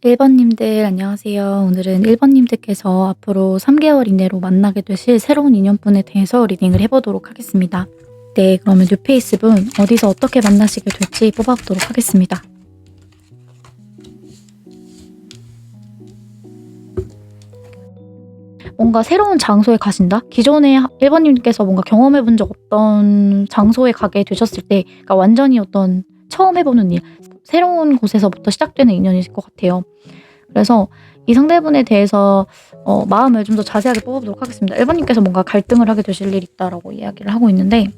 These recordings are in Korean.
1번님들 안녕하세요. 오늘은 1번님들께서 앞으로 3개월 이내로 만나게 되실 새로운 인연분에 대해서 리딩을 해보도록 하겠습니다. 네, 그러면 뉴페이스분 어디서 어떻게 만나시게 될지 뽑아보도록 하겠습니다. 뭔가 새로운 장소에 가신다? 기존에 1번님께서 뭔가 경험해본 적 없던 장소에 가게 되셨을 때, 그러니까 완전히 어떤 처음 해보는 일, 새로운 곳에서부터 시작되는 인연이실 것 같아요. 그래서 이 상대분에 대해서 마음을 좀 더 자세하게 뽑아보도록 하겠습니다. 1번님께서 뭔가 갈등을 하게 되실 일이 있다라고 이야기를 하고 있는데,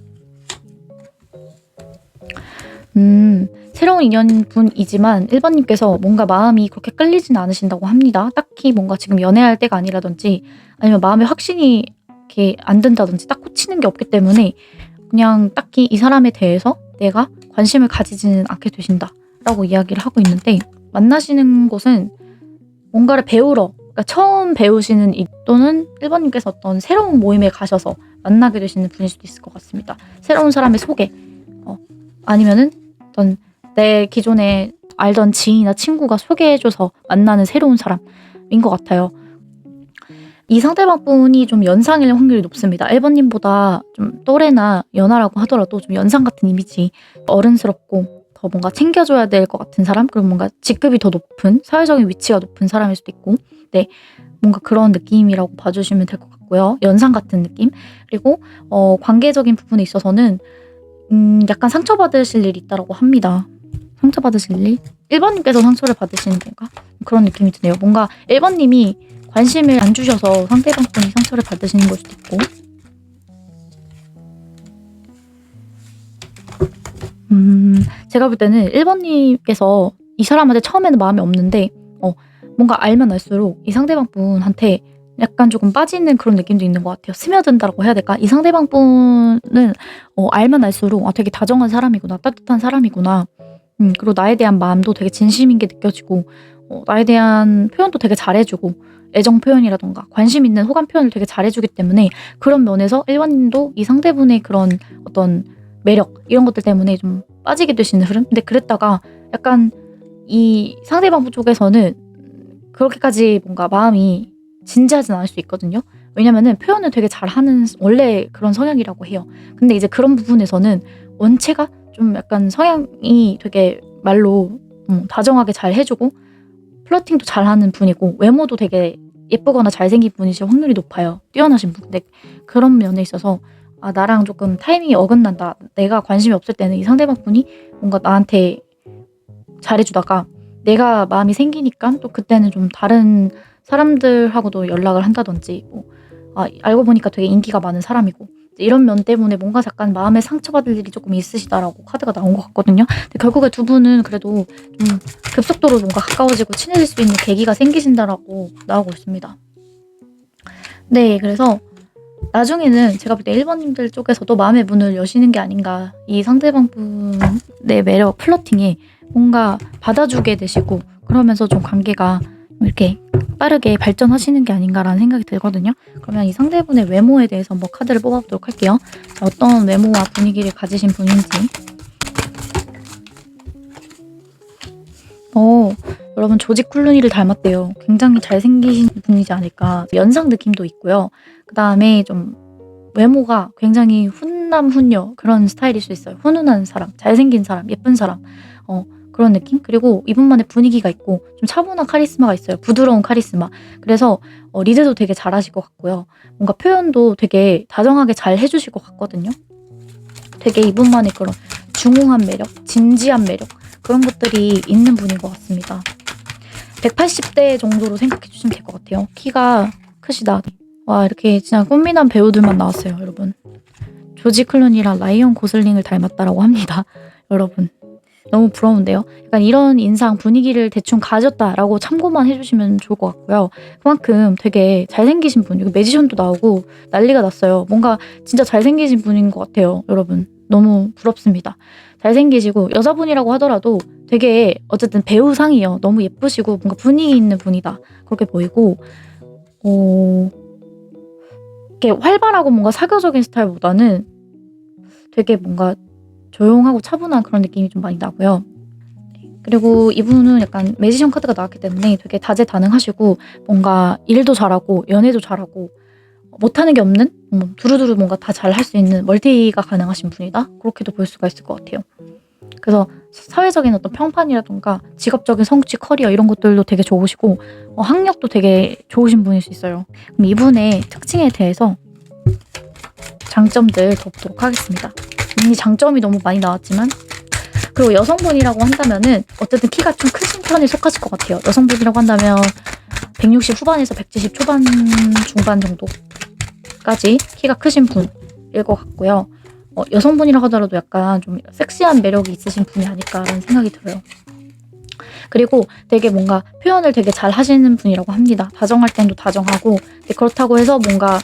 새로운 인연분이지만 1번님께서 뭔가 마음이 그렇게 끌리지는 않으신다고 합니다. 딱히 뭔가 지금 연애할 때가 아니라든지 아니면 마음에 확신이 이렇게 안 든다든지 딱 꽂히는 게 없기 때문에 그냥 딱히 이 사람에 대해서 내가 관심을 가지지는 않게 되신다라고 이야기를 하고 있는데, 만나시는 곳은 뭔가를 배우러, 그러니까 처음 배우시는 또는 1번님께서 어떤 새로운 모임에 가셔서 만나게 되시는 분일 수도 있을 것 같습니다. 새로운 사람의 소개, 아니면은 어떤 내 기존에 알던 지인이나 친구가 소개해줘서 만나는 새로운 사람인 것 같아요. 이 상대방 분이 좀 연상일 확률이 높습니다. 1번님보다 좀 또래나 연하라고 하더라도 좀 연상 같은 이미지, 어른스럽고 더 뭔가 챙겨줘야 될 것 같은 사람, 그리고 뭔가 직급이 더 높은, 사회적인 위치가 높은 사람일 수도 있고, 네, 뭔가 그런 느낌이라고 봐주시면 될 것 같고요. 연상 같은 느낌. 그리고 관계적인 부분에 있어서는 약간 상처받으실 일이 있다고 합니다. 상처받으실 일? 1번님께서 상처를 받으시는 건가? 그런 느낌이 드네요. 뭔가 1번님이 관심을 안 주셔서 상대방 분이 상처를 받으시는 걸 수도 있고, 제가 볼 때는 1번님께서 이 사람한테 처음에는 마음이 없는데 뭔가 알면 알수록 이 상대방 분한테 약간 조금 빠지는 그런 느낌도 있는 것 같아요. 스며든다고 해야 될까? 이 상대방 분은 알면 알수록 되게 다정한 사람이구나, 따뜻한 사람이구나, 그리고 나에 대한 마음도 되게 진심인 게 느껴지고, 나에 대한 표현도 되게 잘해주고, 애정 표현이라던가 관심 있는 호감 표현을 되게 잘해주기 때문에 그런 면에서 1번님도 이 상대분의 그런 어떤 매력, 이런 것들 때문에 좀 빠지게 되시는 흐름? 근데 그랬다가 약간 이 상대방 쪽에서는 그렇게까지 뭔가 마음이 진지하진 않을 수 있거든요. 왜냐면은 표현을 되게 잘하는 원래 그런 성향이라고 해요. 근데 이제 그런 부분에서는 원체가 좀 약간 성향이 되게 말로 다정하게 잘 해주고 플러팅도 잘하는 분이고, 외모도 되게 예쁘거나 잘생긴 분이실 확률이 높아요. 뛰어나신 분. 근데 그런 면에 있어서 나랑 조금 타이밍이 어긋난다, 내가 관심이 없을 때는 이 상대방 분이 뭔가 나한테 잘해주다가 내가 마음이 생기니까 또 그때는 좀 다른 사람들하고도 연락을 한다든지, 알고 보니까 되게 인기가 많은 사람이고, 이런 면 때문에 뭔가 약간 마음에 상처받을 일이 조금 있으시다라고 카드가 나온 것 같거든요. 근데 결국에 두 분은 그래도 좀 급속도로 뭔가 가까워지고 친해질 수 있는 계기가 생기신다라고 나오고 있습니다. 네, 그래서 나중에는 제가 볼 때 1번님들 쪽에서도 마음의 문을 여시는 게 아닌가, 이 상대방 분의 매력, 플러팅에 뭔가 받아주게 되시고, 그러면서 좀 관계가 이렇게 빠르게 발전하시는 게 아닌가라는 생각이 들거든요. 그러면 이 상대분의 외모에 대해서 한번 카드를 뽑아보도록 할게요. 어떤 외모와 분위기를 가지신 분인지. 여러분 조지 클루니를 닮았대요. 굉장히 잘생기신 분이지 않을까. 연상 느낌도 있고요. 그 다음에 좀 외모가 굉장히 훈남 훈녀 그런 스타일일 수 있어요. 훈훈한 사람, 잘생긴 사람, 예쁜 사람, 그런 느낌? 그리고 이분만의 분위기가 있고 좀 차분한 카리스마가 있어요. 부드러운 카리스마. 그래서 리드도 되게 잘하실 것 같고요. 뭔가 표현도 되게 다정하게 잘 해주실 것 같거든요. 되게 이분만의 그런 중후한 매력, 진지한 매력, 그런 것들이 있는 분인 것 같습니다. 180대 정도로 생각해 주시면 될 것 같아요. 키가 크시다. 와, 이렇게 진짜 꽃미남 배우들만 나왔어요, 여러분. 조지 클루니랑 라이언 고슬링을 닮았다라고 합니다. 여러분, 너무 부러운데요. 약간 이런 인상, 분위기를 대충 가졌다라고 참고만 해주시면 좋을 것 같고요. 그만큼 되게 잘생기신 분, 이거 매지션도 나오고 난리가 났어요. 뭔가 진짜 잘생기신 분인 것 같아요, 여러분. 너무 부럽습니다. 잘생기시고 여자분이라고 하더라도 되게 어쨌든 배우상이에요. 너무 예쁘시고 뭔가 분위기 있는 분이다, 그렇게 보이고, 이렇게 활발하고 뭔가 사교적인 스타일보다는 되게 뭔가 조용하고 차분한 그런 느낌이 좀 많이 나고요. 그리고 이분은 약간 매지션 카드가 나왔기 때문에 되게 다재다능하시고 뭔가 일도 잘하고 연애도 잘하고 못하는 게 없는 두루두루 뭔가 다 잘할 수 있는 멀티가 가능하신 분이다. 그렇게도 볼 수가 있을 것 같아요. 그래서 사회적인 어떤 평판이라든가 직업적인 성취, 커리어 이런 것들도 되게 좋으시고 학력도 되게 좋으신 분일 수 있어요. 그럼 이분의 특징에 대해서 장점들 더 보도록 하겠습니다. 이미 장점이 너무 많이 나왔지만 그리고 여성분이라고 한다면은 어쨌든 키가 좀 크신 편에 속하실 것 같아요. 여성분이라고 한다면 160 후반에서 170 초반 중반 정도까지 키가 크신 분일 것 같고요. 여성분이라고 하더라도 약간 좀 섹시한 매력이 있으신 분이 아닐까라는 생각이 들어요. 그리고 되게 뭔가 표현을 되게 잘 하시는 분이라고 합니다. 다정할 땐도 다정하고 그렇다고 해서 뭔가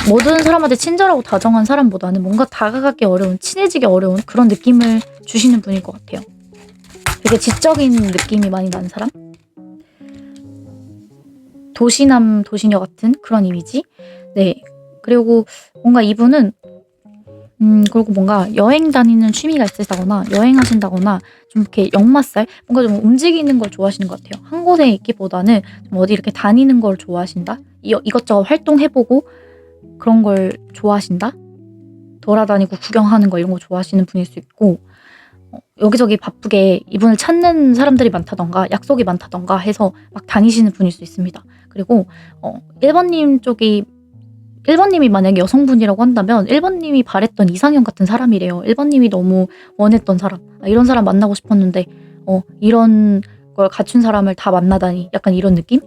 모든 사람한테 친절하고 다정한 사람보다는 뭔가 다가가기 어려운, 친해지기 어려운 그런 느낌을 주시는 분일 것 같아요. 되게 지적인 느낌이 많이 나는 사람? 도시남, 도시녀 같은 그런 이미지? 네. 그리고 뭔가 이분은 그리고 뭔가 여행 다니는 취미가 있으시다거나 여행하신다거나 좀 이렇게 역마살? 뭔가 좀 움직이는 걸 좋아하시는 것 같아요. 한 곳에 있기보다는 좀 어디 이렇게 다니는 걸 좋아하신다? 이것저것 활동해보고 그런 걸 좋아하신다? 돌아다니고 구경하는 거 이런 거 좋아하시는 분일 수 있고 여기저기 바쁘게 이분을 찾는 사람들이 많다던가 약속이 많다던가 해서 막 다니시는 분일 수 있습니다. 그리고 1번님이 만약에 여성분이라고 한다면 1번님이 바랬던 이상형 같은 사람이래요. 1번님이 너무 원했던 사람. 이런 사람 만나고 싶었는데 이런 걸 갖춘 사람을 다 만나다니 약간 이런 느낌?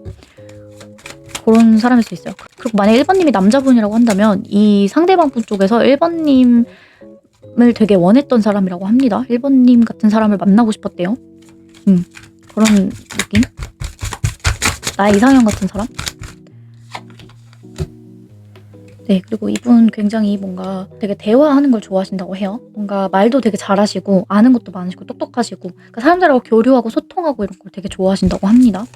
그런 사람일 수 있어요. 그리고 만약에 1번님이 남자분이라고 한다면 이 상대방 분 쪽에서 1번님을 되게 원했던 사람이라고 합니다. 1번님 같은 사람을 만나고 싶었대요. 그런 느낌? 나의 이상형 같은 사람? 네, 그리고 이분 굉장히 뭔가 되게 대화하는 걸 좋아하신다고 해요. 뭔가 말도 되게 잘하시고 아는 것도 많으시고 똑똑하시고 그러니까 사람들하고 교류하고 소통하고 이런 걸 되게 좋아하신다고 합니다.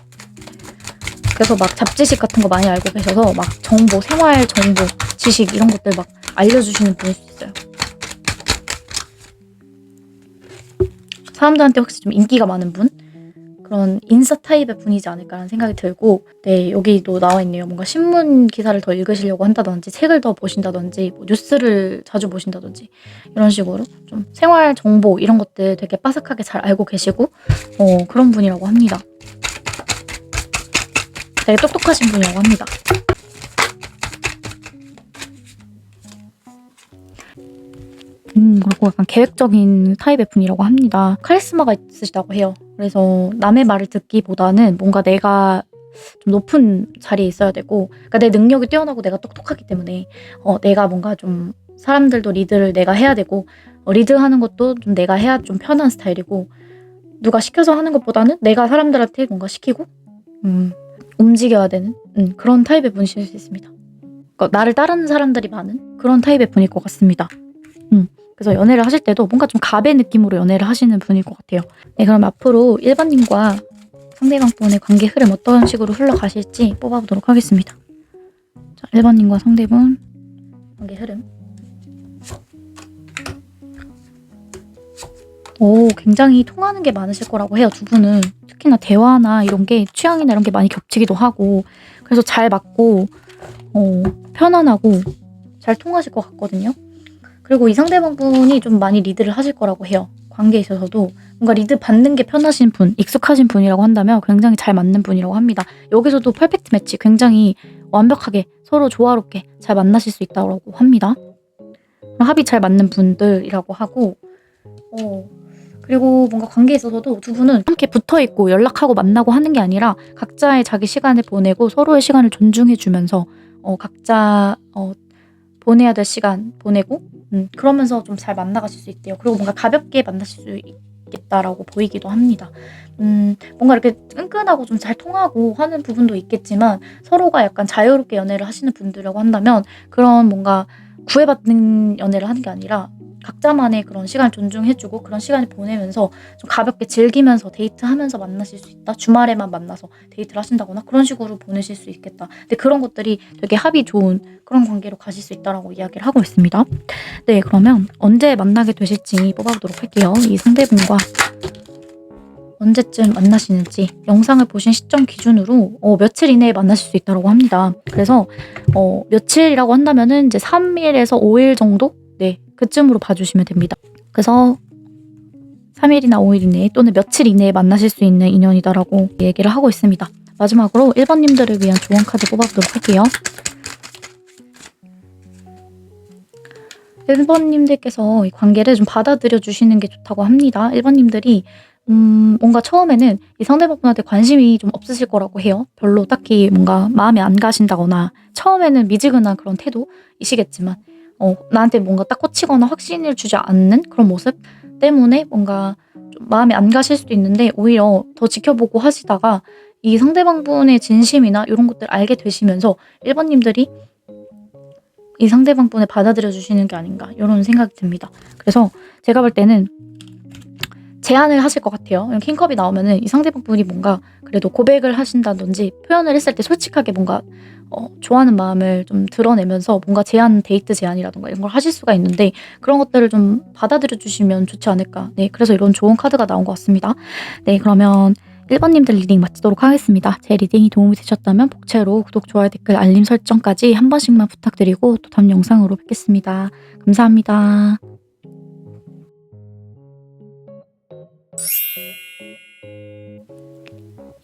그래서 막 잡지식 같은 거 많이 알고 계셔서 막 정보, 생활 정보, 지식 이런 것들 막 알려주시는 분일 수 있어요. 사람들한테 혹시 좀 인기가 많은 분? 그런 인싸 타입의 분이지 않을까라는 생각이 들고 네, 여기도 나와 있네요. 뭔가 신문 기사를 더 읽으시려고 한다든지 책을 더 보신다든지 뉴스를 자주 보신다든지 이런 식으로 좀 생활 정보 이런 것들 되게 빠삭하게 잘 알고 계시고 그런 분이라고 합니다. 되게 똑똑하신 분이라고 합니다. 그리고 약간 계획적인 타입의 분이라고 합니다. 카리스마가 있으시다고 해요. 그래서 남의 말을 듣기보다는 뭔가 내가 좀 높은 자리에 있어야 되고 그러니까 내 능력이 뛰어나고 내가 똑똑하기 때문에 내가 뭔가 좀 사람들도 리드를 내가 해야 되고 리드하는 것도 좀 내가 해야 좀 편한 스타일이고 누가 시켜서 하는 것보다는 내가 사람들한테 뭔가 시키고 움직여야 되는 그런 타입의 분이실 수 있습니다. 그러니까 나를 따르는 사람들이 많은 그런 타입의 분일 것 같습니다. 그래서 연애를 하실 때도 뭔가 좀 갑의 느낌으로 연애를 하시는 분일 것 같아요. 네, 그럼 앞으로 1번님과 상대방 분의 관계 흐름 어떤 식으로 흘러가실지 뽑아보도록 하겠습니다. 자, 1번님과 상대분 관계 흐름. 굉장히 통하는 게 많으실 거라고 해요. 두 분은 특히나 대화나 이런 게 취향이나 이런 게 많이 겹치기도 하고 그래서 잘 맞고 편안하고 잘 통하실 것 같거든요. 그리고 이 상대방 분이 좀 많이 리드를 하실 거라고 해요. 관계에 있어서도 뭔가 리드 받는 게 편하신 분, 익숙하신 분이라고 한다면 굉장히 잘 맞는 분이라고 합니다. 여기서도 퍼펙트 매치 굉장히 완벽하게 서로 조화롭게 잘 만나실 수 있다고 합니다. 합이 잘 맞는 분들이라고 하고 그리고 뭔가 관계에 있어서도 두 분은 함께 붙어있고 연락하고 만나고 하는 게 아니라 각자의 자기 시간을 보내고 서로의 시간을 존중해주면서 각자 보내야 될 시간 보내고 그러면서 좀 잘 만나가실 수 있대요. 그리고 뭔가 가볍게 만나실 수 있겠다라고 보이기도 합니다. 뭔가 이렇게 끈끈하고 좀 잘 통하고 하는 부분도 있겠지만 서로가 약간 자유롭게 연애를 하시는 분들이라고 한다면 그런 뭔가 구애받는 연애를 하는 게 아니라 각자만의 그런 시간을 존중해주고 그런 시간을 보내면서 좀 가볍게 즐기면서 데이트하면서 만나실 수 있다. 주말에만 만나서 데이트를 하신다거나 그런 식으로 보내실 수 있겠다. 근데 그런 것들이 되게 합이 좋은 그런 관계로 가실 수 있다라고 이야기를 하고 있습니다. 네, 그러면 언제 만나게 되실지 뽑아보도록 할게요. 이 상대분과 언제쯤 만나시는지 영상을 보신 시점 기준으로 며칠 이내에 만나실 수 있다고 합니다. 그래서 며칠이라고 한다면은 이제 3일에서 5일 정도? 네, 그쯤으로 봐주시면 됩니다. 그래서 3일이나 5일 이내에 또는 며칠 이내에 만나실 수 있는 인연이다라고 얘기를 하고 있습니다. 마지막으로 1번님들을 위한 조언 카드 뽑아보도록 할게요. 1번님들께서 이 관계를 좀 받아들여 주시는 게 좋다고 합니다. 1번님들이 뭔가 처음에는 이 상대방분한테 관심이 좀 없으실 거라고 해요. 별로 딱히 뭔가 마음에 안 가신다거나 처음에는 미지근한 그런 태도이시겠지만 나한테 뭔가 딱 꽂히거나 확신을 주지 않는 그런 모습 때문에 뭔가 좀 마음에 안 가실 수도 있는데 오히려 더 지켜보고 하시다가 이 상대방분의 진심이나 이런 것들 알게 되시면서 1번님들이 이 상대방분을 받아들여 주시는 게 아닌가 이런 생각이 듭니다. 그래서 제가 볼 때는 제안을 하실 것 같아요. 킹컵이 나오면은 이 상대방분이 뭔가 그래도 고백을 하신다든지 표현을 했을 때 솔직하게 뭔가 좋아하는 마음을 좀 드러내면서 뭔가 데이트 제안이라든가 이런 걸 하실 수가 있는데 그런 것들을 좀 받아들여 주시면 좋지 않을까. 네, 그래서 이런 좋은 카드가 나온 것 같습니다. 네, 그러면 1번님들 리딩 마치도록 하겠습니다. 제 리딩이 도움이 되셨다면 복채로 구독, 좋아요, 댓글, 알림 설정까지 한 번씩만 부탁드리고 또 다음 영상으로 뵙겠습니다. 감사합니다.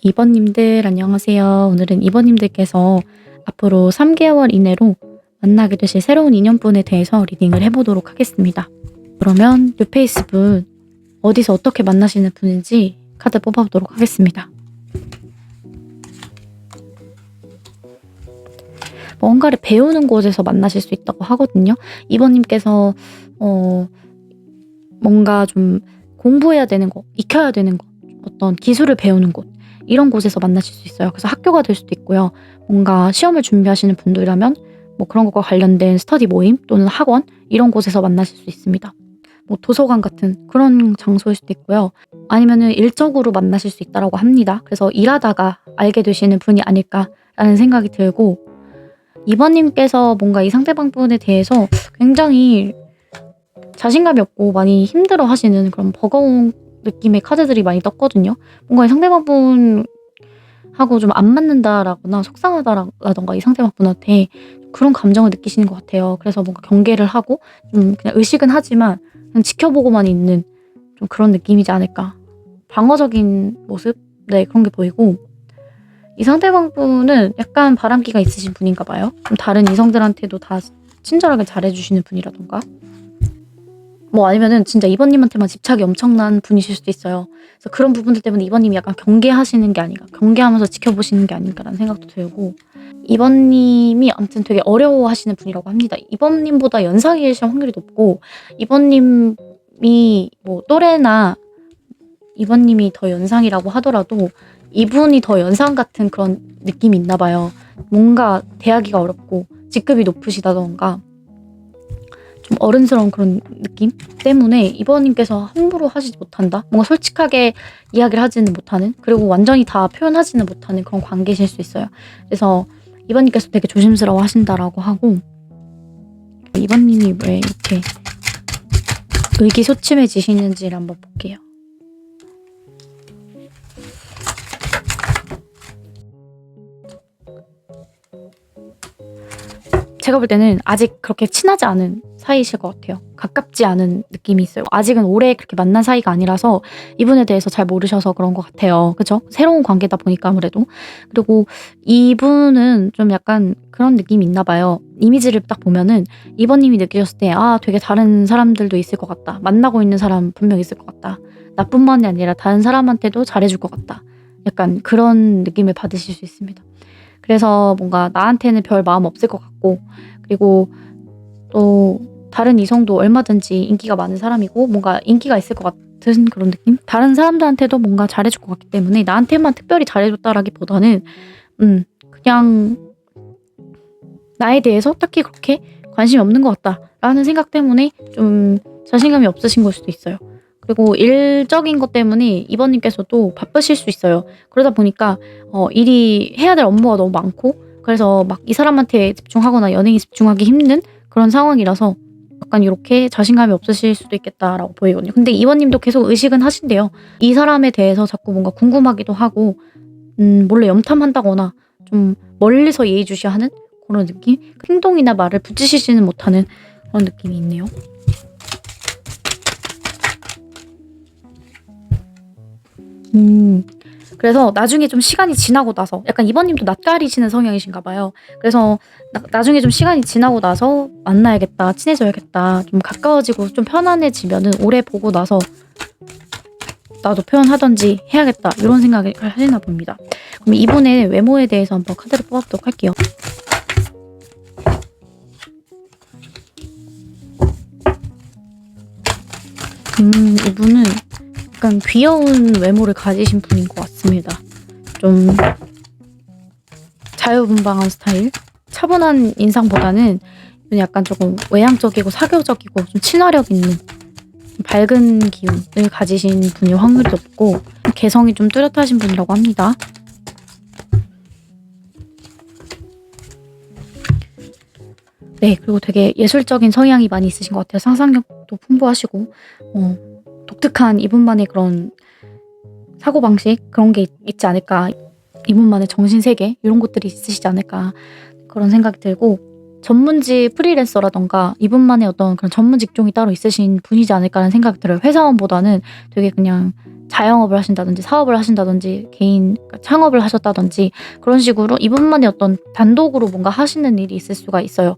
2번님들 안녕하세요. 오늘은 2번님들께서 앞으로 3개월 이내로 만나게 되실 새로운 인연분에 대해서 리딩을 해보도록 하겠습니다. 그러면 뉴페이스 분 어디서 어떻게 만나시는 분인지 카드 뽑아보도록 하겠습니다. 뭔가를 배우는 곳에서 만나실 수 있다고 하거든요. 2번님께서 뭔가 좀 공부해야 되는 거, 익혀야 되는 거, 어떤 기술을 배우는 곳 이런 곳에서 만나실 수 있어요. 그래서 학교가 될 수도 있고요. 뭔가 시험을 준비하시는 분들이라면 뭐 그런 것과 관련된 스터디 모임 또는 학원 이런 곳에서 만나실 수 있습니다. 뭐 도서관 같은 그런 장소일 수도 있고요. 아니면은 일적으로 만나실 수 있다고 합니다. 그래서 일하다가 알게 되시는 분이 아닐까라는 생각이 들고 2번님께서 뭔가 이 상대방분에 대해서 굉장히 자신감이 없고 많이 힘들어 하시는 그런 버거운 느낌의 카드들이 많이 떴거든요. 뭔가 이 상대방분하고 좀 안 맞는다라거나 속상하다라던가 이 상대방분한테 그런 감정을 느끼시는 것 같아요. 그래서 뭔가 경계를 하고 좀 그냥 의식은 하지만 그냥 지켜보고만 있는 좀 그런 느낌이지 않을까. 방어적인 모습? 네, 그런 게 보이고 이 상대방분은 약간 바람기가 있으신 분인가 봐요. 좀 다른 이성들한테도 다 친절하게 잘해주시는 분이라던가 뭐 아니면은 진짜 2번님한테만 집착이 엄청난 분이실 수도 있어요. 그래서 그런 부분들 때문에 2번님이 약간 경계하시는 게 아닌가, 경계하면서 지켜보시는 게 아닌가라는 생각도 들고 2번님이 아무튼 되게 어려워하시는 분이라고 합니다. 2번님보다 연상이실 확률이 높고 2번님이 뭐 또래나 2번님이 더 연상이라고 하더라도 이분이 더 연상 같은 그런 느낌이 있나 봐요. 뭔가 대하기가 어렵고 직급이 높으시다던가 좀 어른스러운 그런 느낌 때문에 2번님께서 함부로 하지 못한다? 뭔가 솔직하게 이야기를 하지는 못하는 그리고 완전히 다 표현하지는 못하는 그런 관계실 수 있어요. 그래서 2번님께서 되게 조심스러워 하신다라고 하고 2번님이 왜 이렇게 의기소침해지시는지를 한번 볼게요. 제가 볼 때는 아직 그렇게 친하지 않은 사이실 것 같아요. 가깝지 않은 느낌이 있어요. 아직은 오래 그렇게 만난 사이가 아니라서 이분에 대해서 잘 모르셔서 그런 것 같아요. 그죠? 새로운 관계다 보니까 아무래도. 그리고 이분은 좀 약간 그런 느낌이 있나 봐요. 이미지를 딱 보면은 2번님이 느끼셨을 때 되게 다른 사람들도 있을 것 같다. 만나고 있는 사람 분명 있을 것 같다. 나뿐만이 아니라 다른 사람한테도 잘해줄 것 같다. 약간 그런 느낌을 받으실 수 있습니다. 그래서 뭔가 나한테는 별 마음 없을 것 같고 그리고 또 다른 이성도 얼마든지 인기가 많은 사람이고 뭔가 인기가 있을 것 같은 그런 느낌? 다른 사람들한테도 뭔가 잘해줄 것 같기 때문에 나한테만 특별히 잘해줬다라기보다는 그냥 나에 대해서 딱히 그렇게 관심이 없는 것 같다라는 생각 때문에 좀 자신감이 없으신 걸 수도 있어요. 그리고 일적인 것 때문에 2번님께서도 바쁘실 수 있어요. 그러다 보니까 일이 해야 될 업무가 너무 많고 그래서 막 이 사람한테 집중하거나 연행에 집중하기 힘든 그런 상황이라서 약간 이렇게 자신감이 없으실 수도 있겠다라고 보이거든요. 근데 이번님도 계속 의식은 하신대요. 이 사람에 대해서 자꾸 뭔가 궁금하기도 하고 몰래 염탐한다거나 좀 멀리서 예의주시하는 그런 느낌? 행동이나 말을 붙이시지는 못하는 그런 느낌이 있네요. 그래서 나중에 좀 시간이 지나고 나서 약간 이번님도 낯가리시는 성향이신가 봐요. 그래서 나중에 좀 시간이 지나고 나서 만나야겠다, 친해져야겠다, 좀 가까워지고 좀 편안해지면은 오래 보고 나서 나도 표현하던지 해야겠다 이런 생각을 하시나 봅니다. 그럼 이분의 외모에 대해서 한번 카드를 뽑아보도록 할게요. 이분은 약간 귀여운 외모를 가지신 분인 것 같습니다. 좀 자유분방한 스타일? 차분한 인상보다는 약간 조금 외향적이고 사교적이고 좀 친화력 있는 밝은 기운을 가지신 분일 확률이 높고 개성이 좀 뚜렷하신 분이라고 합니다. 네, 그리고 되게 예술적인 성향이 많이 있으신 것 같아요. 상상력도 풍부하시고 독특한 이분만의 그런 사고방식 그런 게 있지 않을까. 이분만의 정신세계 이런 것들이 있으시지 않을까 그런 생각이 들고 전문직 프리랜서라던가 이분만의 어떤 그런 전문 직종이 따로 있으신 분이지 않을까라는 생각이 들어요. 회사원보다는 되게 그냥 자영업을 하신다든지 사업을 하신다든지 개인 창업을 하셨다든지 그런 식으로 이분만의 어떤 단독으로 뭔가 하시는 일이 있을 수가 있어요.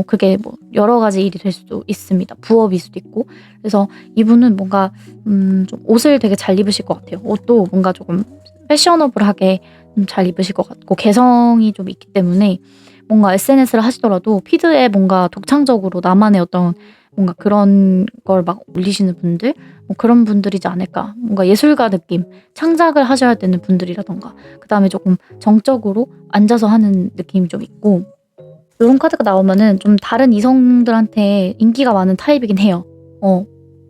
그게 뭐 여러 가지 일이 될 수도 있습니다. 부업일 수도 있고. 그래서 이분은 뭔가 좀 옷을 되게 잘 입으실 것 같아요. 옷도 뭔가 조금 패셔너블하게 잘 입으실 것 같고 개성이 좀 있기 때문에 뭔가 SNS를 하시더라도 피드에 뭔가 독창적으로 나만의 어떤 뭔가 그런 걸 막 올리시는 분들 뭐 그런 분들이지 않을까. 뭔가 예술가 느낌, 창작을 하셔야 되는 분들이라던가 그다음에 조금 정적으로 앉아서 하는 느낌이 좀 있고 이런 카드가 나오면은 좀 다른 이성들한테 인기가 많은 타입이긴 해요.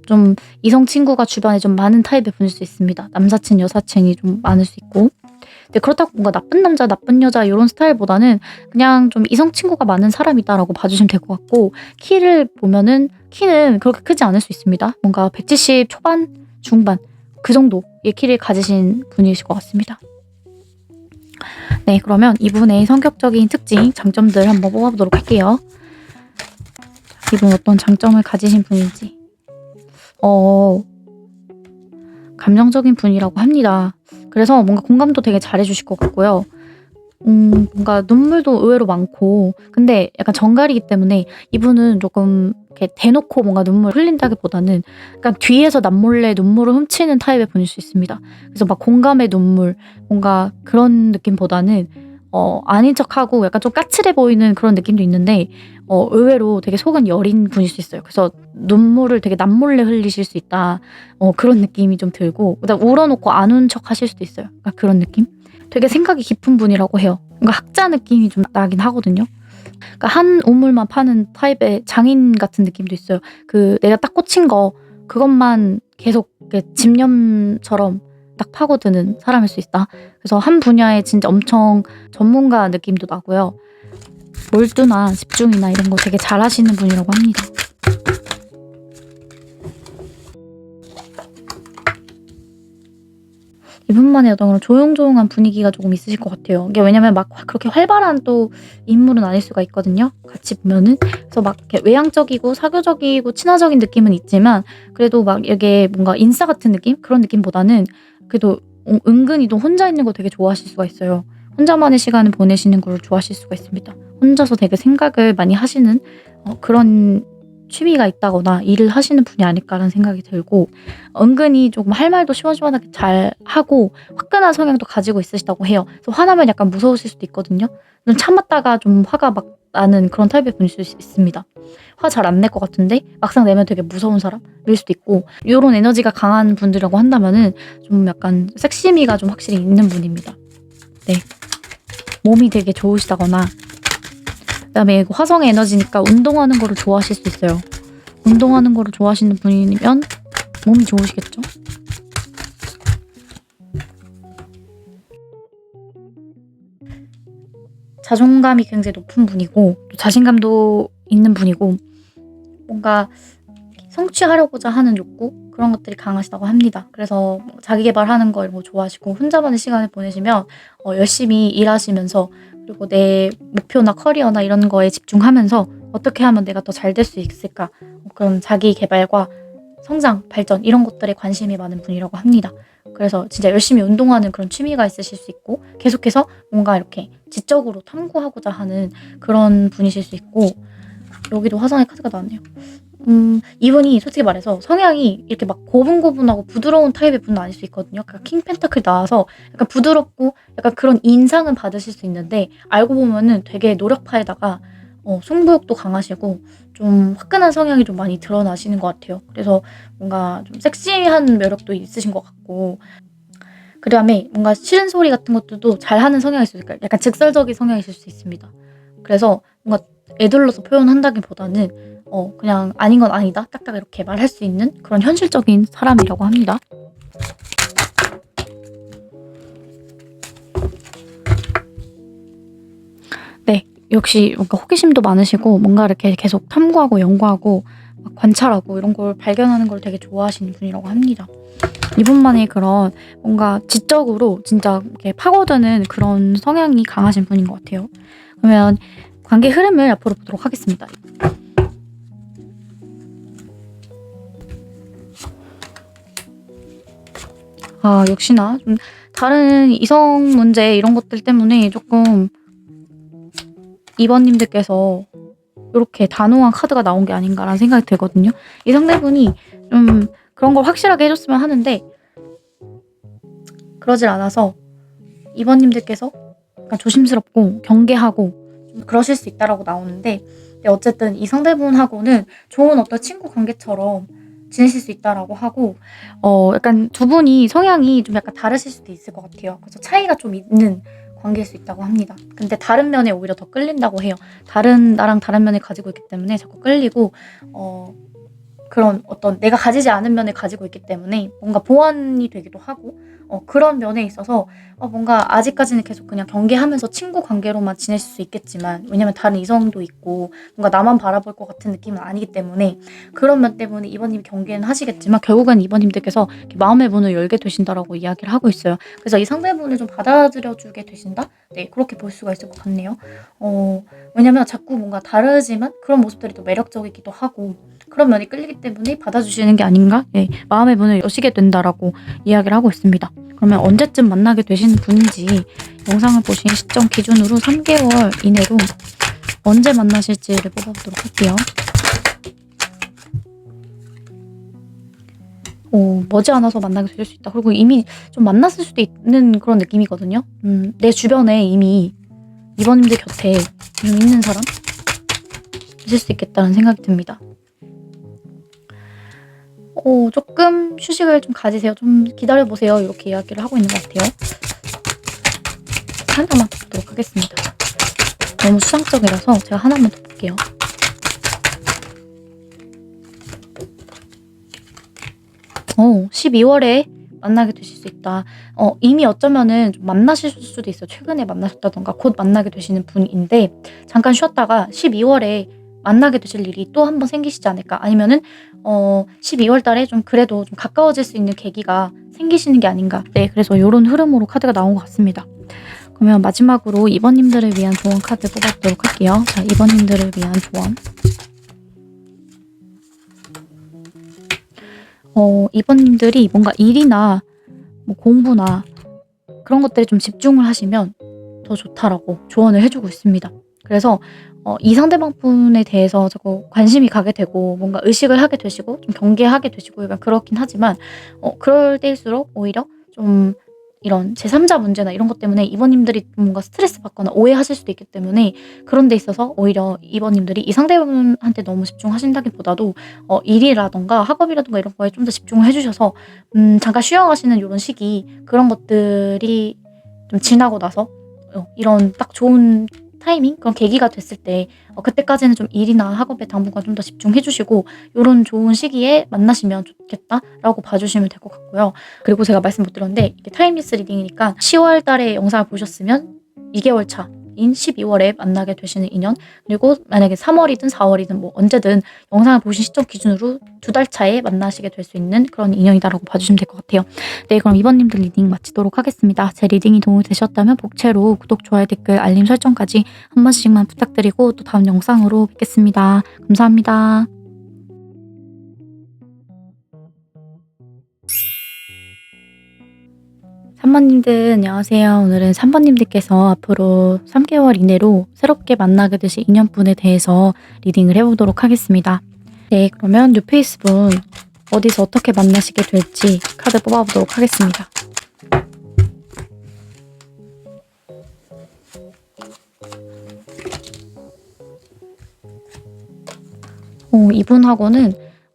좀 이성 친구가 주변에 좀 많은 타입의 분일 수 있습니다. 남사친, 여사친이 좀 많을 수 있고. 근데 그렇다고 뭔가 나쁜 남자, 나쁜 여자 이런 스타일보다는 그냥 좀 이성 친구가 많은 사람이다라고 봐주시면 될 것 같고 키를 보면은 키는 그렇게 크지 않을 수 있습니다. 뭔가 170 초반, 중반 그 정도의 키를 가지신 분이실 것 같습니다. 네, 그러면 이분의 성격적인 특징, 장점들 한번 뽑아보도록 할게요. 이분 어떤 장점을 가지신 분인지. 감정적인 분이라고 합니다. 그래서 뭔가 공감도 되게 잘해주실 것 같고요. 뭔가 눈물도 의외로 많고 근데 약간 정갈이기 때문에 이분은 조금 이렇게 대놓고 뭔가 눈물 흘린다기보다는 약간 뒤에서 남몰래 눈물을 훔치는 타입의 분일 수 있습니다. 그래서 막 공감의 눈물 뭔가 그런 느낌보다는 아닌 척하고 약간 좀 까칠해 보이는 그런 느낌도 있는데 의외로 되게 속은 여린 분일 수 있어요. 그래서 눈물을 되게 남몰래 흘리실 수 있다. 그런 느낌이 좀 들고 그다음 울어놓고 안 운 척 하실 수도 있어요. 약간 그런 느낌? 되게 생각이 깊은 분이라고 해요. 뭔가 학자 느낌이 좀 나긴 하거든요. 그러니까 한 우물만 파는 타입의 장인 같은 느낌도 있어요. 내가 딱 꽂힌 거 그것만 계속 집념처럼 딱 파고드는 사람일 수 있다. 그래서 한 분야에 진짜 엄청 전문가 느낌도 나고요. 몰두나 집중이나 이런 거 되게 잘하시는 분이라고 합니다. 이분만의 어떤 그런 조용조용한 분위기가 조금 있으실 것 같아요. 이게 왜냐면 막 그렇게 활발한 또 인물은 아닐 수가 있거든요. 같이 보면은. 그래서 막 이렇게 외향적이고 사교적이고 친화적인 느낌은 있지만 그래도 막 이게 뭔가 인싸 같은 느낌? 그런 느낌보다는 그래도 은근히 또 혼자 있는 거 되게 좋아하실 수가 있어요. 혼자만의 시간을 보내시는 걸 좋아하실 수가 있습니다. 혼자서 되게 생각을 많이 하시는 그런 취미가 있다거나 일을 하시는 분이 아닐까라는 생각이 들고 은근히 조금 할 말도 시원시원하게 잘 하고 화끈한 성향도 가지고 있으시다고 해요. 그래서 화나면 약간 무서우실 수도 있거든요. 좀 참았다가 좀 화가 막 나는 그런 타입의 분일 수 있습니다. 화 잘 안 낼 것 같은데 막상 내면 되게 무서운 사람일 수도 있고 이런 에너지가 강한 분들이라고 한다면은 좀 약간 섹시미가 좀 확실히 있는 분입니다. 네, 몸이 되게 좋으시다거나 그다음에 화성의 에너지니까 운동하는 거를 좋아하실 수 있어요. 운동하는 거를 좋아하시는 분이면 몸이 좋으시겠죠? 자존감이 굉장히 높은 분이고 또 자신감도 있는 분이고 뭔가 성취하려고자 하는 욕구 그런 것들이 강하시다고 합니다. 그래서 자기 개발하는 거 이런 거 좋아하시고 혼자만의 시간을 보내시면 열심히 일하시면서 그리고 내 목표나 커리어나 이런 거에 집중하면서 어떻게 하면 내가 더 잘 될 수 있을까 그런 자기 개발과 성장, 발전 이런 것들에 관심이 많은 분이라고 합니다. 그래서 진짜 열심히 운동하는 그런 취미가 있으실 수 있고 계속해서 뭔가 이렇게 지적으로 탐구하고자 하는 그런 분이실 수 있고 여기도 화성의 카드가 나왔네요. 이분이 솔직히 말해서 성향이 이렇게 막 고분고분하고 부드러운 타입의 분은 아닐 수 있거든요. 약간 킹 펜타클 나와서 약간 부드럽고 약간 그런 인상은 받으실 수 있는데 알고 보면은 되게 노력파에다가 승부욕도 강하시고 좀 화끈한 성향이 좀 많이 드러나시는 것 같아요. 그래서 뭔가 좀 섹시한 매력도 있으신 것 같고 그다음에 뭔가 싫은 소리 같은 것들도 잘하는 성향일 수 있을까요? 약간 직설적인 성향이실 수 있습니다. 그래서 뭔가 에둘러서 표현한다기보다는 그냥 아닌 건 아니다. 딱딱 이렇게 말할 수 있는 그런 현실적인 사람이라고 합니다. 네, 역시 뭔가 호기심도 많으시고 뭔가 이렇게 계속 탐구하고 연구하고 막 관찰하고 이런 걸 발견하는 걸 되게 좋아하시는 분이라고 합니다. 이분만의 그런 뭔가 지적으로 진짜 이렇게 파고드는 그런 성향이 강하신 분인 것 같아요. 그러면 관계 흐름을 앞으로 보도록 하겠습니다. 역시나 좀 다른 이성 문제 이런 것들 때문에 조금 이번님들께서 이렇게 단호한 카드가 나온 게 아닌가라는 생각이 들거든요. 이 상대분이 좀 그런 걸 확실하게 해줬으면 하는데 그러질 않아서 이번님들께서 약간 조심스럽고 경계하고 좀 그러실 수 있다라고 나오는데 어쨌든 이 상대분하고는 좋은 어떤 친구 관계처럼 지내실 수 있다라고 하고 약간 두 분이 성향이 좀 약간 다르실 수도 있을 것 같아요. 그래서 차이가 좀 있는 관계일 수 있다고 합니다. 근데 다른 면에 오히려 더 끌린다고 해요. 나랑 다른 면을 가지고 있기 때문에 자꾸 끌리고 그런 어떤 내가 가지지 않은 면을 가지고 있기 때문에 뭔가 보완이 되기도 하고 그런 면에 있어서 뭔가 아직까지는 계속 그냥 경계하면서 친구 관계로만 지내실 수 있겠지만 왜냐면 다른 이성도 있고 뭔가 나만 바라볼 것 같은 느낌은 아니기 때문에 그런 면 때문에 이번님이 경계는 하시겠지만 결국엔 이번님들께서 마음의 문을 열게 되신다라고 이야기를 하고 있어요. 그래서 이 상대분을 좀 받아들여주게 되신다? 네, 그렇게 볼 수가 있을 것 같네요. 왜냐면 자꾸 뭔가 다르지만 그런 모습들이 또 매력적이기도 하고 그런 면이 끌리기 때문에 받아주시는 게 아닌가? 예, 마음의 문을 여시게 된다라고 이야기를 하고 있습니다. 그러면 언제쯤 만나게 되시는 분인지 영상을 보신 시점 기준으로 3개월 이내로 언제 만나실지를 뽑아보도록 할게요. 머지않아서 만나게 되실 수 있다. 그리고 이미 좀 만났을 수도 있는 그런 느낌이거든요. 내 주변에 이미 이번님들 곁에 좀 있는 사람 있을 수 있겠다는 생각이 듭니다. 조금 휴식을 좀 가지세요. 좀 기다려보세요. 이렇게 이야기를 하고 있는 것 같아요. 하나만 더 보도록 하겠습니다. 너무 수상적이라서 제가 하나만 더 볼게요. 어, 12월에 만나게 되실 수 있다. 이미 어쩌면은 좀 만나실 수도 있어요. 최근에 만나셨다던가 곧 만나게 되시는 분인데 잠깐 쉬었다가 12월에 만나게 되실 일이 또 한 번 생기시지 않을까. 아니면은 12월 달에 좀 그래도 좀 가까워질 수 있는 계기가 생기시는 게 아닌가. 네, 그래서 요런 흐름으로 카드가 나온 것 같습니다. 그러면 마지막으로 2번님들을 위한 조언 카드 뽑아보도록 할게요. 자, 2번님들을 위한 조언. 2번님들이 뭔가 일이나 뭐 공부나 그런 것들에 좀 집중을 하시면 더 좋다라고 조언을 해주고 있습니다. 그래서 이 상대방 분에 대해서 자꾸 관심이 가게 되고 뭔가 의식을 하게 되시고 좀 경계하게 되시고 약간 그렇긴 하지만 그럴 때일수록 오히려 좀 이런 제3자 문제나 이런 것 때문에 이번님들이 뭔가 스트레스 받거나 오해하실 수도 있기 때문에 그런 데 있어서 오히려 이번님들이 이 상대분한테 너무 집중하신다기보다도 일이라던가 학업이라던가 이런 거에 좀 더 집중을 해주셔서 잠깐 쉬어가시는 이런 시기 그런 것들이 좀 지나고 나서 이런 딱 좋은 타이밍 그런 계기가 됐을 때 그때까지는 좀 일이나 학업에 당분간 좀 더 집중해 주시고 요런 좋은 시기에 만나시면 좋겠다라고 봐주시면 될 것 같고요. 그리고 제가 말씀 못 드렸는데 이게 타임리스 리딩이니까 10월 달에 영상을 보셨으면 2개월 차 인 12월에 만나게 되시는 인연, 그리고 만약에 3월이든 4월이든 뭐 언제든 영상을 보신 시점 기준으로 2달 차에 만나시게 될 수 있는 그런 인연이다라고 봐주시면 될 것 같아요. 네, 그럼 이번님들 리딩 마치도록 하겠습니다. 제 리딩이 도움이 되셨다면 복채로 구독, 좋아요, 댓글, 알림 설정까지 한 번씩만 부탁드리고 또 다음 영상으로 뵙겠습니다. 감사합니다. 3번님들 안녕하세요. 오늘은 3번님들께서 앞으로 3개월 이내로 새롭게 만나게 되실 인연분에 대해서 리딩을 해보도록 하겠습니다. 네, 그러면 뉴페이스분 어디서 어떻게 만나시게 될지 카드 뽑아보도록 하겠습니다. 이분하고는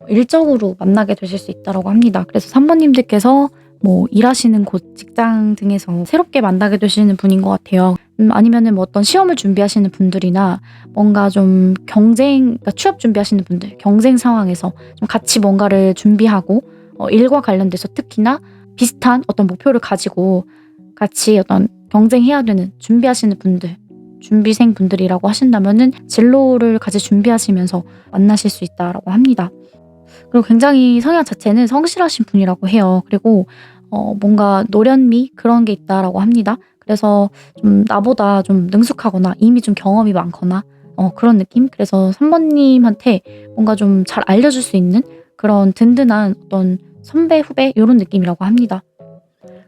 일적으로 만나게 되실 수 있다고 합니다. 그래서 3번님들께서 뭐 일하시는 곳, 직장 등에서 새롭게 만나게 되시는 분인 것 같아요. 아니면은 뭐 어떤 시험을 준비하시는 분들이나 뭔가 좀 그러니까 취업 준비하시는 분들, 경쟁 상황에서 좀 같이 뭔가를 준비하고 일과 관련돼서 특히나 비슷한 어떤 목표를 가지고 같이 어떤 경쟁해야 되는 준비하시는 분들, 준비생 분들이라고 하신다면은 진로를 같이 준비하시면서 만나실 수 있다라고 합니다. 그리고 굉장히 성향 자체는 성실하신 분이라고 해요. 그리고 뭔가 노련미 그런 게 있다라고 합니다. 그래서 좀 나보다 좀 능숙하거나 이미 좀 경험이 많거나 그런 느낌? 그래서 3번님한테 뭔가 좀 잘 알려줄 수 있는 그런 든든한 어떤 선배, 후배 요런 느낌이라고 합니다.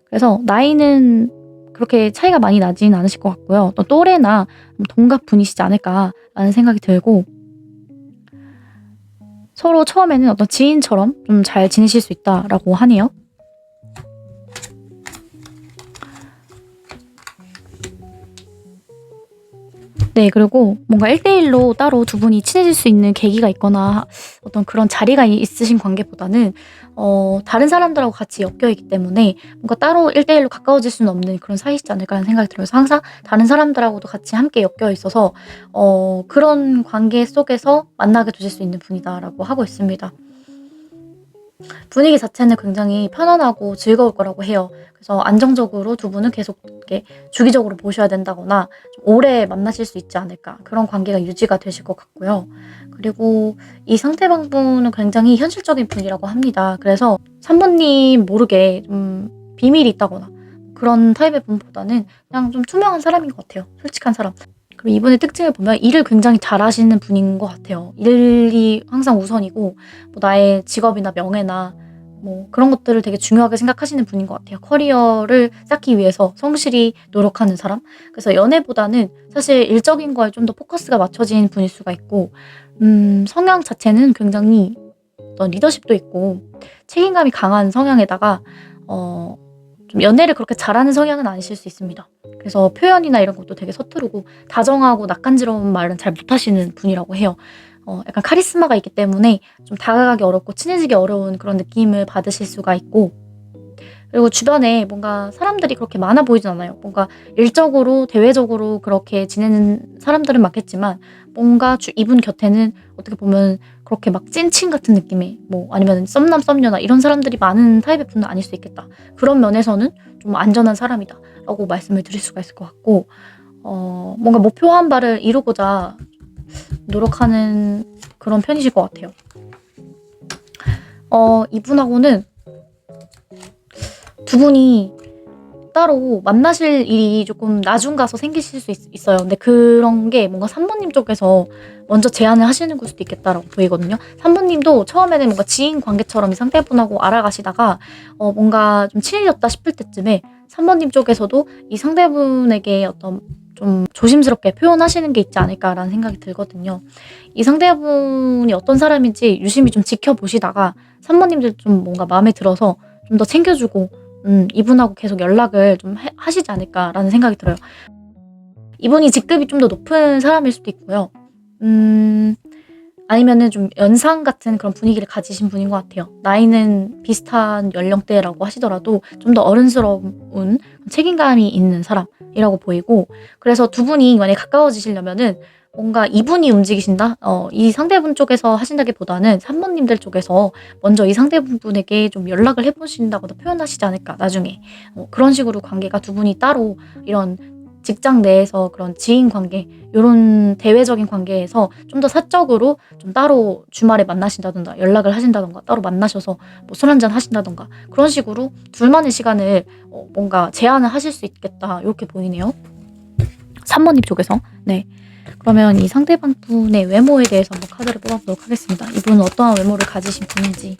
그래서 나이는 그렇게 차이가 많이 나진 않으실 것 같고요. 또 또래나 동갑 분이시지 않을까라는 생각이 들고 서로 처음에는 어떤 지인처럼 좀 잘 지내실 수 있다라고 하네요. 네, 그리고 뭔가 1대1로 따로 두 분이 친해질 수 있는 계기가 있거나 어떤 그런 자리가 있으신 관계보다는 다른 사람들하고 같이 엮여 있기 때문에 뭔가 따로 1대1로 가까워질 수는 없는 그런 사이시지 않을까라는 생각이 들어요. 그래서 항상 다른 사람들하고도 같이 함께 엮여 있어서 그런 관계 속에서 만나게 되실 수 있는 분이다라고 하고 있습니다. 분위기 자체는 굉장히 편안하고 즐거울 거라고 해요. 그래서 안정적으로 두 분은 계속 이렇게 주기적으로 보셔야 된다거나 좀 오래 만나실 수 있지 않을까, 그런 관계가 유지가 되실 것 같고요. 그리고 이 상대방분은 굉장히 현실적인 분이라고 합니다. 그래서 3번님 모르게 좀 비밀이 있다거나 그런 타입의 분보다는 그냥 좀 투명한 사람인 것 같아요. 솔직한 사람. 그리고 이분의 특징을 보면 일을 굉장히 잘하시는 분인 것 같아요. 일이 항상 우선이고 뭐 나의 직업이나 명예나 뭐 그런 것들을 되게 중요하게 생각하시는 분인 것 같아요. 커리어를 쌓기 위해서 성실히 노력하는 사람. 그래서 연애보다는 사실 일적인 거에 좀 더 포커스가 맞춰진 분일 수가 있고 성향 자체는 굉장히 어떤 리더십도 있고 책임감이 강한 성향에다가 좀 연애를 그렇게 잘하는 성향은 아니실 수 있습니다. 그래서 표현이나 이런 것도 되게 서투르고 다정하고 낯간지러운 말은 잘 못하시는 분이라고 해요. 약간 카리스마가 있기 때문에 좀 다가가기 어렵고 친해지기 어려운 그런 느낌을 받으실 수가 있고, 그리고 주변에 뭔가 사람들이 그렇게 많아 보이진 않아요. 뭔가 일적으로 대외적으로 그렇게 지내는 사람들은 많겠지만 뭔가 이분 곁에는 어떻게 보면 그렇게 막 찐친 같은 느낌의 뭐 아니면 썸남 썸녀나 이런 사람들이 많은 타입의 분은 아닐 수 있겠다. 그런 면에서는 좀 안전한 사람이다라고 말씀을 드릴 수가 있을 것 같고, 뭔가 목표한 바를 이루고자 노력하는 그런 편이실 것 같아요. 이분하고는 두 분이 따로 만나실 일이 조금 나중 가서 생기실 수 있어요. 근데 그런 게 뭔가 3번님 쪽에서 먼저 제안을 하시는 걸 수도 있겠다라고 보이거든요. 3번님도 처음에는 뭔가 지인 관계처럼 이 상대분하고 알아가시다가 뭔가 좀 친해졌다 싶을 때쯤에 3번님 쪽에서도 이 상대분에게 어떤 좀 조심스럽게 표현하시는 게 있지 않을까라는 생각이 들거든요. 이 상대분이 어떤 사람인지 유심히 좀 지켜보시다가 3번님들 좀 뭔가 마음에 들어서 좀 더 챙겨주고 이분하고 계속 연락을 좀 하시지 않을까라는 생각이 들어요. 이분이 직급이 좀 더 높은 사람일 수도 있고요. 아니면은 좀 연상 같은 그런 분위기를 가지신 분인 것 같아요. 나이는 비슷한 연령대라고 하시더라도 좀 더 어른스러운 책임감이 있는 사람이라고 보이고, 그래서 두 분이 만약에 가까워지시려면은 뭔가 이분이 움직이신다? 이 상대분 쪽에서 하신다기보다는 3번님들 쪽에서 먼저 이 상대분에게 좀 연락을 해보신다거나 표현하시지 않을까, 나중에. 그런 식으로 관계가 두 분이 따로 이런 직장 내에서 그런 지인 관계 요런 대외적인 관계에서 좀 더 사적으로 좀 따로 주말에 만나신다든가 연락을 하신다든가 따로 만나셔서 뭐 술 한잔 하신다든가 그런 식으로 둘만의 시간을 뭔가 제한을 하실 수 있겠다 요렇게 보이네요. 3번님 쪽에서. 네. 그러면 이 상대방 분의 외모에 대해서 한번 카드를 뽑아보도록 하겠습니다. 이분은 어떠한 외모를 가지신 분인지.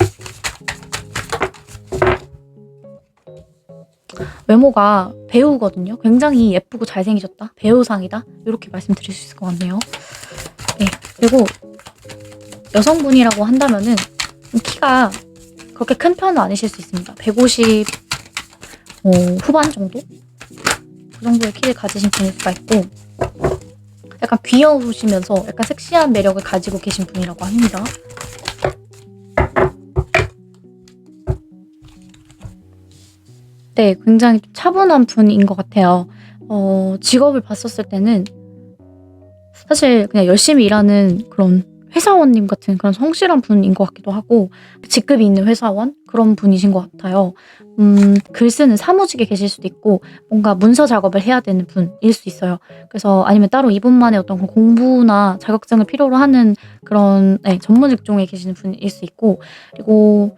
외모가 배우거든요. 굉장히 예쁘고 잘생기셨다. 배우상이다. 이렇게 말씀드릴 수 있을 것 같네요. 네. 그리고 여성분이라고 한다면은 키가 그렇게 큰 편은 아니실 수 있습니다. 150 후반 정도? 그 정도의 키를 가지신 분일 수가 있고 약간 귀여우시면서 약간 섹시한 매력을 가지고 계신 분이라고 합니다. 네, 굉장히 좀 차분한 분인 것 같아요. 직업을 봤었을 때는 사실 그냥 열심히 일하는 그런 회사원님 같은 그런 성실한 분인 것 같기도 하고 직급이 있는 회사원 그런 분이신 것 같아요. 글 쓰는 사무직에 계실 수도 있고 뭔가 문서 작업을 해야 되는 분일 수 있어요. 그래서 아니면 따로 이분만의 어떤 공부나 자격증을 필요로 하는 그런 전문 직종에 계시는 분일 수 있고 그리고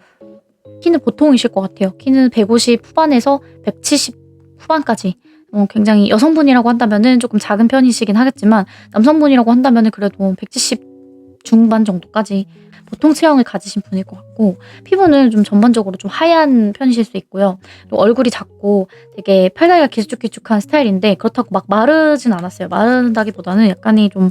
키는 보통이실 것 같아요. 키는 150 후반에서 170 후반까지 굉장히 여성분이라고 한다면은 조금 작은 편이시긴 하겠지만 남성분이라고 한다면은 그래도 170 중반 정도까지 보통 체형을 가지신 분일 것 같고 피부는 좀 전반적으로 좀 하얀 편이실 수 있고요. 또 얼굴이 작고 되게 팔다리가 길쭉길쭉한 스타일인데 그렇다고 막 마르진 않았어요. 마르다기보다는 약간이 좀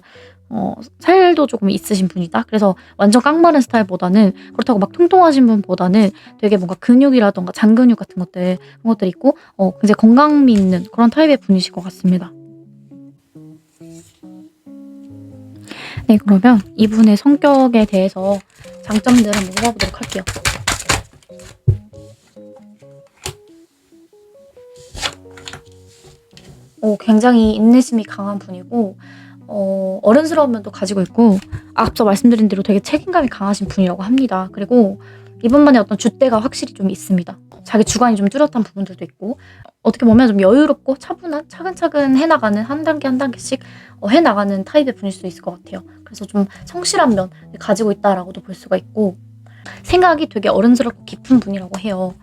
살도 조금 있으신 분이다. 그래서 완전 깡마른 스타일보다는 그렇다고 막 통통하신 분보다는 되게 뭔가 근육이라던가 장근육 같은 것들 그런 것들이 있고 굉장히 건강미 있는 그런 타입의 분이실 것 같습니다. 네, 그러면 이분의 성격에 대해서 장점들을 한번 뽑아보도록 할게요. 굉장히 인내심이 강한 분이고 어른스러운 면도 가지고 있고 앞서 말씀드린 대로 되게 책임감이 강하신 분이라고 합니다. 그리고 이분만의 어떤 줏대가 확실히 좀 있습니다. 자기 주관이 좀 뚜렷한 부분들도 있고 어떻게 보면 좀 여유롭고 차분한 차근차근 해나가는 한 단계 한 단계씩 해나가는 타입의 분일 수 있을 것 같아요. 그래서 좀 성실한 면을 가지고 있다라고도 볼 수가 있고 생각이 되게 어른스럽고 깊은 분이라고 해요.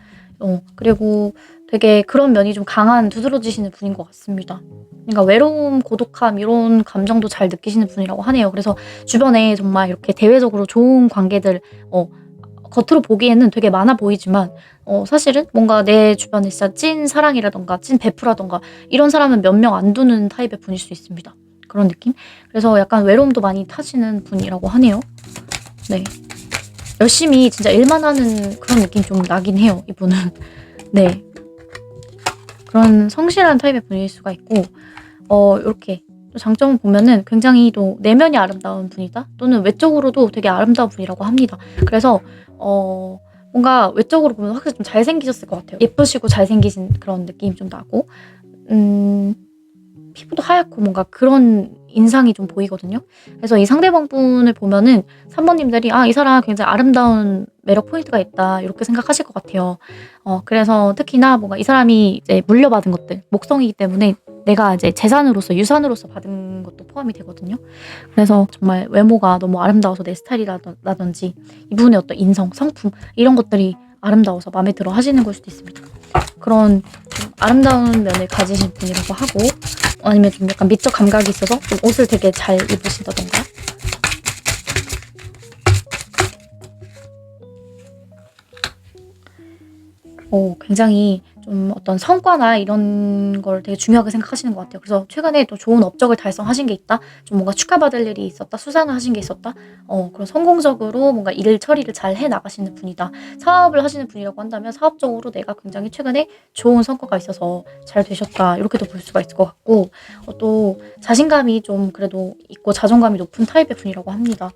그리고 되게 그런 면이 좀 강한 두드러지시는 분인 것 같습니다. 그러니까 외로움, 고독함 이런 감정도 잘 느끼시는 분이라고 하네요. 그래서 주변에 정말 이렇게 대외적으로 좋은 관계들 겉으로 보기에는 되게 많아 보이지만 사실은 뭔가 내 주변에 진짜 찐 사랑이라던가 찐 베프라던가 이런 사람은 몇 명 안 두는 타입의 분일 수 있습니다. 그런 느낌? 그래서 약간 외로움도 많이 타시는 분이라고 하네요. 네. 열심히 진짜 일만 하는 그런 느낌이 좀 나긴 해요, 이분은. 네. 그런 성실한 타입의 분일 수가 있고 요렇게 또 장점을 보면은 굉장히 또 내면이 아름다운 분이다 또는 외적으로도 되게 아름다운 분이라고 합니다. 그래서 뭔가 외적으로 보면 확실히 좀 잘생기셨을 것 같아요. 예쁘시고 잘생기신 그런 느낌이 좀 나고 피부도 하얗고 뭔가 그런 인상이 좀 보이거든요. 그래서 이 상대방 분을 보면은 3번님들이 '아 이 사람 굉장히 아름다운 매력 포인트가 있다.' 이렇게 생각하실 것 같아요. 그래서 특히나 뭔가 이 사람이 이제 물려받은 것들 목성이기 때문에 내가 이제 재산으로서 유산으로서 받은 것도 포함이 되거든요. 그래서 정말 외모가 너무 아름다워서 내 스타일이라든지 이분의 어떤 인성, 성품 이런 것들이 아름다워서 마음에 들어 하시는 걸 수도 있습니다. 그런 좀 아름다운 면을 가지신 분이라고 하고 아니면 좀 약간 미적 감각이 있어서 좀 옷을 되게 잘 입으신다던가 굉장히 좀 어떤 성과나 이런 걸 되게 중요하게 생각하시는 것 같아요. 그래서 최근에 또 좋은 업적을 달성하신 게 있다. 좀 뭔가 축하받을 일이 있었다. 수상을 하신 게 있었다. 그런 성공적으로 뭔가 일 처리를 잘 해 나가시는 분이다. 사업을 하시는 분이라고 한다면 사업적으로 내가 굉장히 최근에 좋은 성과가 있어서 잘 되셨다. 이렇게도 볼 수가 있을 것 같고 또 자신감이 좀 그래도 있고 자존감이 높은 타입의 분이라고 합니다.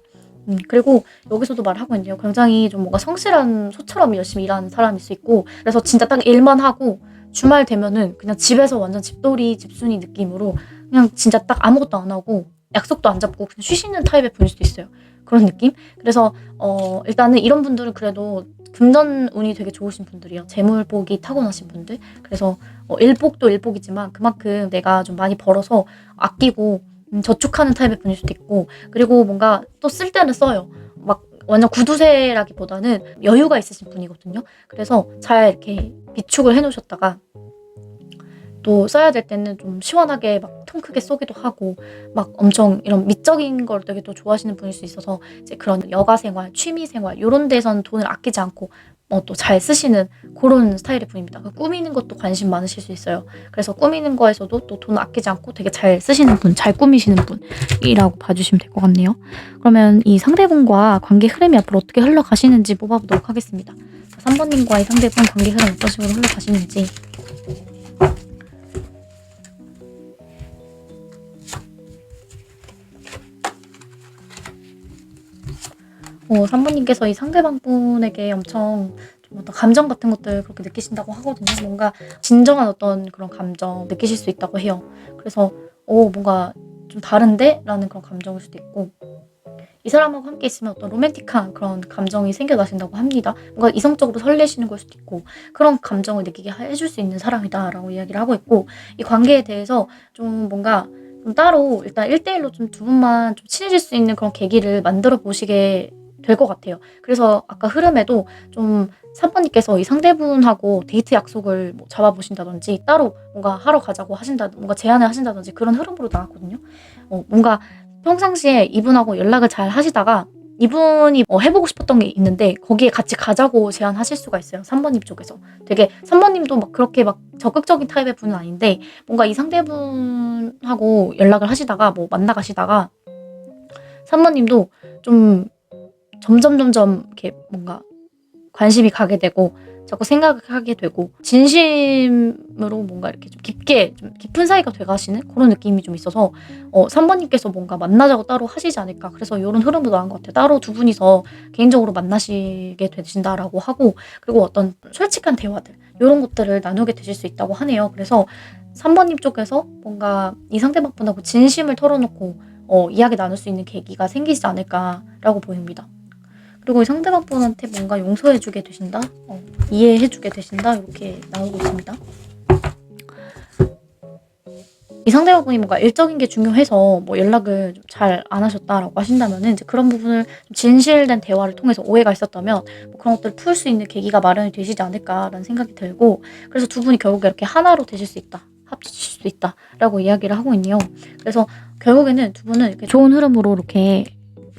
그리고 여기서도 말하고 있네요. 굉장히 좀 뭔가 성실한 소처럼 열심히 일하는 사람일 수 있고 그래서 진짜 딱 일만 하고 주말 되면은 그냥 집에서 완전 집돌이 집순이 느낌으로 그냥 진짜 딱 아무것도 안 하고 약속도 안 잡고 그냥 쉬시는 타입의 분일 수도 있어요. 그런 느낌? 그래서 일단은 이런 분들은 그래도 금전 운이 되게 좋으신 분들이에요. 재물복이 타고나신 분들. 그래서 일복도 일복이지만 그만큼 내가 좀 많이 벌어서 아끼고 저축하는 타입의 분일 수도 있고, 그리고 뭔가 또 쓸 때는 써요. 막 완전 구두쇠라기보다는 여유가 있으신 분이거든요. 그래서 잘 이렇게 비축을 해놓으셨다가 또 써야 될 때는 좀 시원하게 막 통 크게 쏘기도 하고, 막 엄청 이런 미적인 걸 되게 또 좋아하시는 분일 수 있어서 이제 그런 여가 생활, 취미 생활 요런 데선 돈을 아끼지 않고 또 잘 쓰시는 그런 스타일의 분입니다. 꾸미는 것도 관심 많으실 수 있어요. 그래서 꾸미는 거에서도 또 돈을 아끼지 않고 되게 잘 쓰시는 분, 잘 꾸미시는 분이라고 봐주시면 될 것 같네요. 그러면 이 상대분과 관계 흐름이 앞으로 어떻게 흘러가시는지 뽑아보도록 하겠습니다. 3번님과의 상대분 관계 흐름 어떤 식으로 흘러가시는지. 3번님께서 이 상대방 분에게 엄청 좀 어떤 감정 같은 것들 그렇게 느끼신다고 하거든요. 뭔가 진정한 어떤 그런 감정 느끼실 수 있다고 해요. 그래서 뭔가 좀 다른데? 라는 그런 감정일 수도 있고, 이 사람하고 함께 있으면 어떤 로맨틱한 그런 감정이 생겨나신다고 합니다. 뭔가 이성적으로 설레시는 걸 수도 있고, 그런 감정을 느끼게 해줄 수 있는 사람이다라고 이야기를 하고 있고, 이 관계에 대해서 좀 뭔가 좀 따로 일단 1대1로 좀 두 분만 좀 친해질 수 있는 그런 계기를 만들어 보시게 될 것 같아요. 그래서 아까 흐름에도 좀 3번님께서 이 상대분하고 데이트 약속을 뭐 잡아보신다든지 따로 뭔가 하러 가자고 뭔가 제안을 하신다든지 그런 흐름으로 나왔거든요. 뭔가 평상시에 이분하고 연락을 잘 하시다가 이분이 해보고 싶었던 게 있는데 거기에 같이 가자고 제안하실 수가 있어요. 3번님 쪽에서. 되게 3번님도 막 그렇게 막 적극적인 타입의 분은 아닌데, 뭔가 이 상대분하고 연락을 하시다가 뭐 만나가시다가 3번님도 좀 점점 이렇게 뭔가 관심이 가게 되고 자꾸 생각하게 되고 진심으로 뭔가 이렇게 좀 깊은 사이가 돼가시는 그런 느낌이 좀 있어서 3번님께서 뭔가 만나자고 따로 하시지 않을까. 그래서 이런 흐름도 나온 것 같아요. 따로 두 분이서 개인적으로 만나시게 되신다라고 하고, 그리고 어떤 솔직한 대화들 이런 것들을 나누게 되실 수 있다고 하네요. 그래서 3번님 쪽에서 뭔가 이 상대방 분하고 진심을 털어놓고 이야기 나눌 수 있는 계기가 생기지 않을까라고 보입니다. 그리고 이 상대방 분한테 뭔가 용서해주게 되신다? 이해해주게 되신다? 이렇게 나오고 있습니다. 이 상대방 분이 뭔가 일적인 게 중요해서 뭐 연락을 잘 안 하셨다라고 하신다면은 이제 그런 부분을 좀 진실된 대화를 통해서 오해가 있었다면 뭐 그런 것들을 풀 수 있는 계기가 마련이 되시지 않을까라는 생각이 들고, 그래서 두 분이 결국에 이렇게 하나로 되실 수 있다. 합치실 수 있다라고 이야기를 하고 있네요. 그래서 결국에는 두 분은 이렇게 좋은 흐름으로 이렇게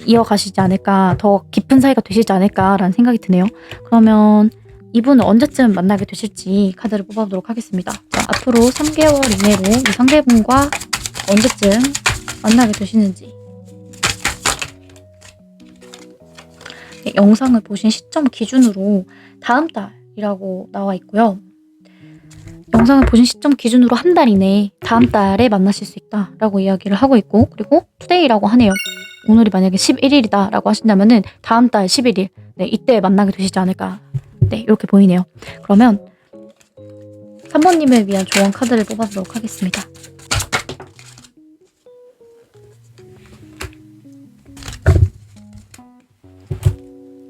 이어가시지 않을까, 더 깊은 사이가 되시지 않을까라는 생각이 드네요. 그러면 이분을 언제쯤 만나게 되실지 카드를 뽑아보도록 하겠습니다. 자, 앞으로 3개월 이내로 이 상대분과 언제쯤 만나게 되시는지. 영상을 보신 시점 기준으로 다음 달이라고 나와 있고요. 영상을 보신 시점 기준으로 한 달 이내에 다음 달에 만나실 수 있다라고 이야기를 하고 있고, 그리고 투데이라고 하네요. 오늘이 만약에 11일이다 라고 하신다면은 다음 달 11일, 네, 이때 만나게 되시지 않을까, 네, 이렇게 보이네요. 그러면 3번님을 위한 조언 카드를 뽑아보도록 하겠습니다.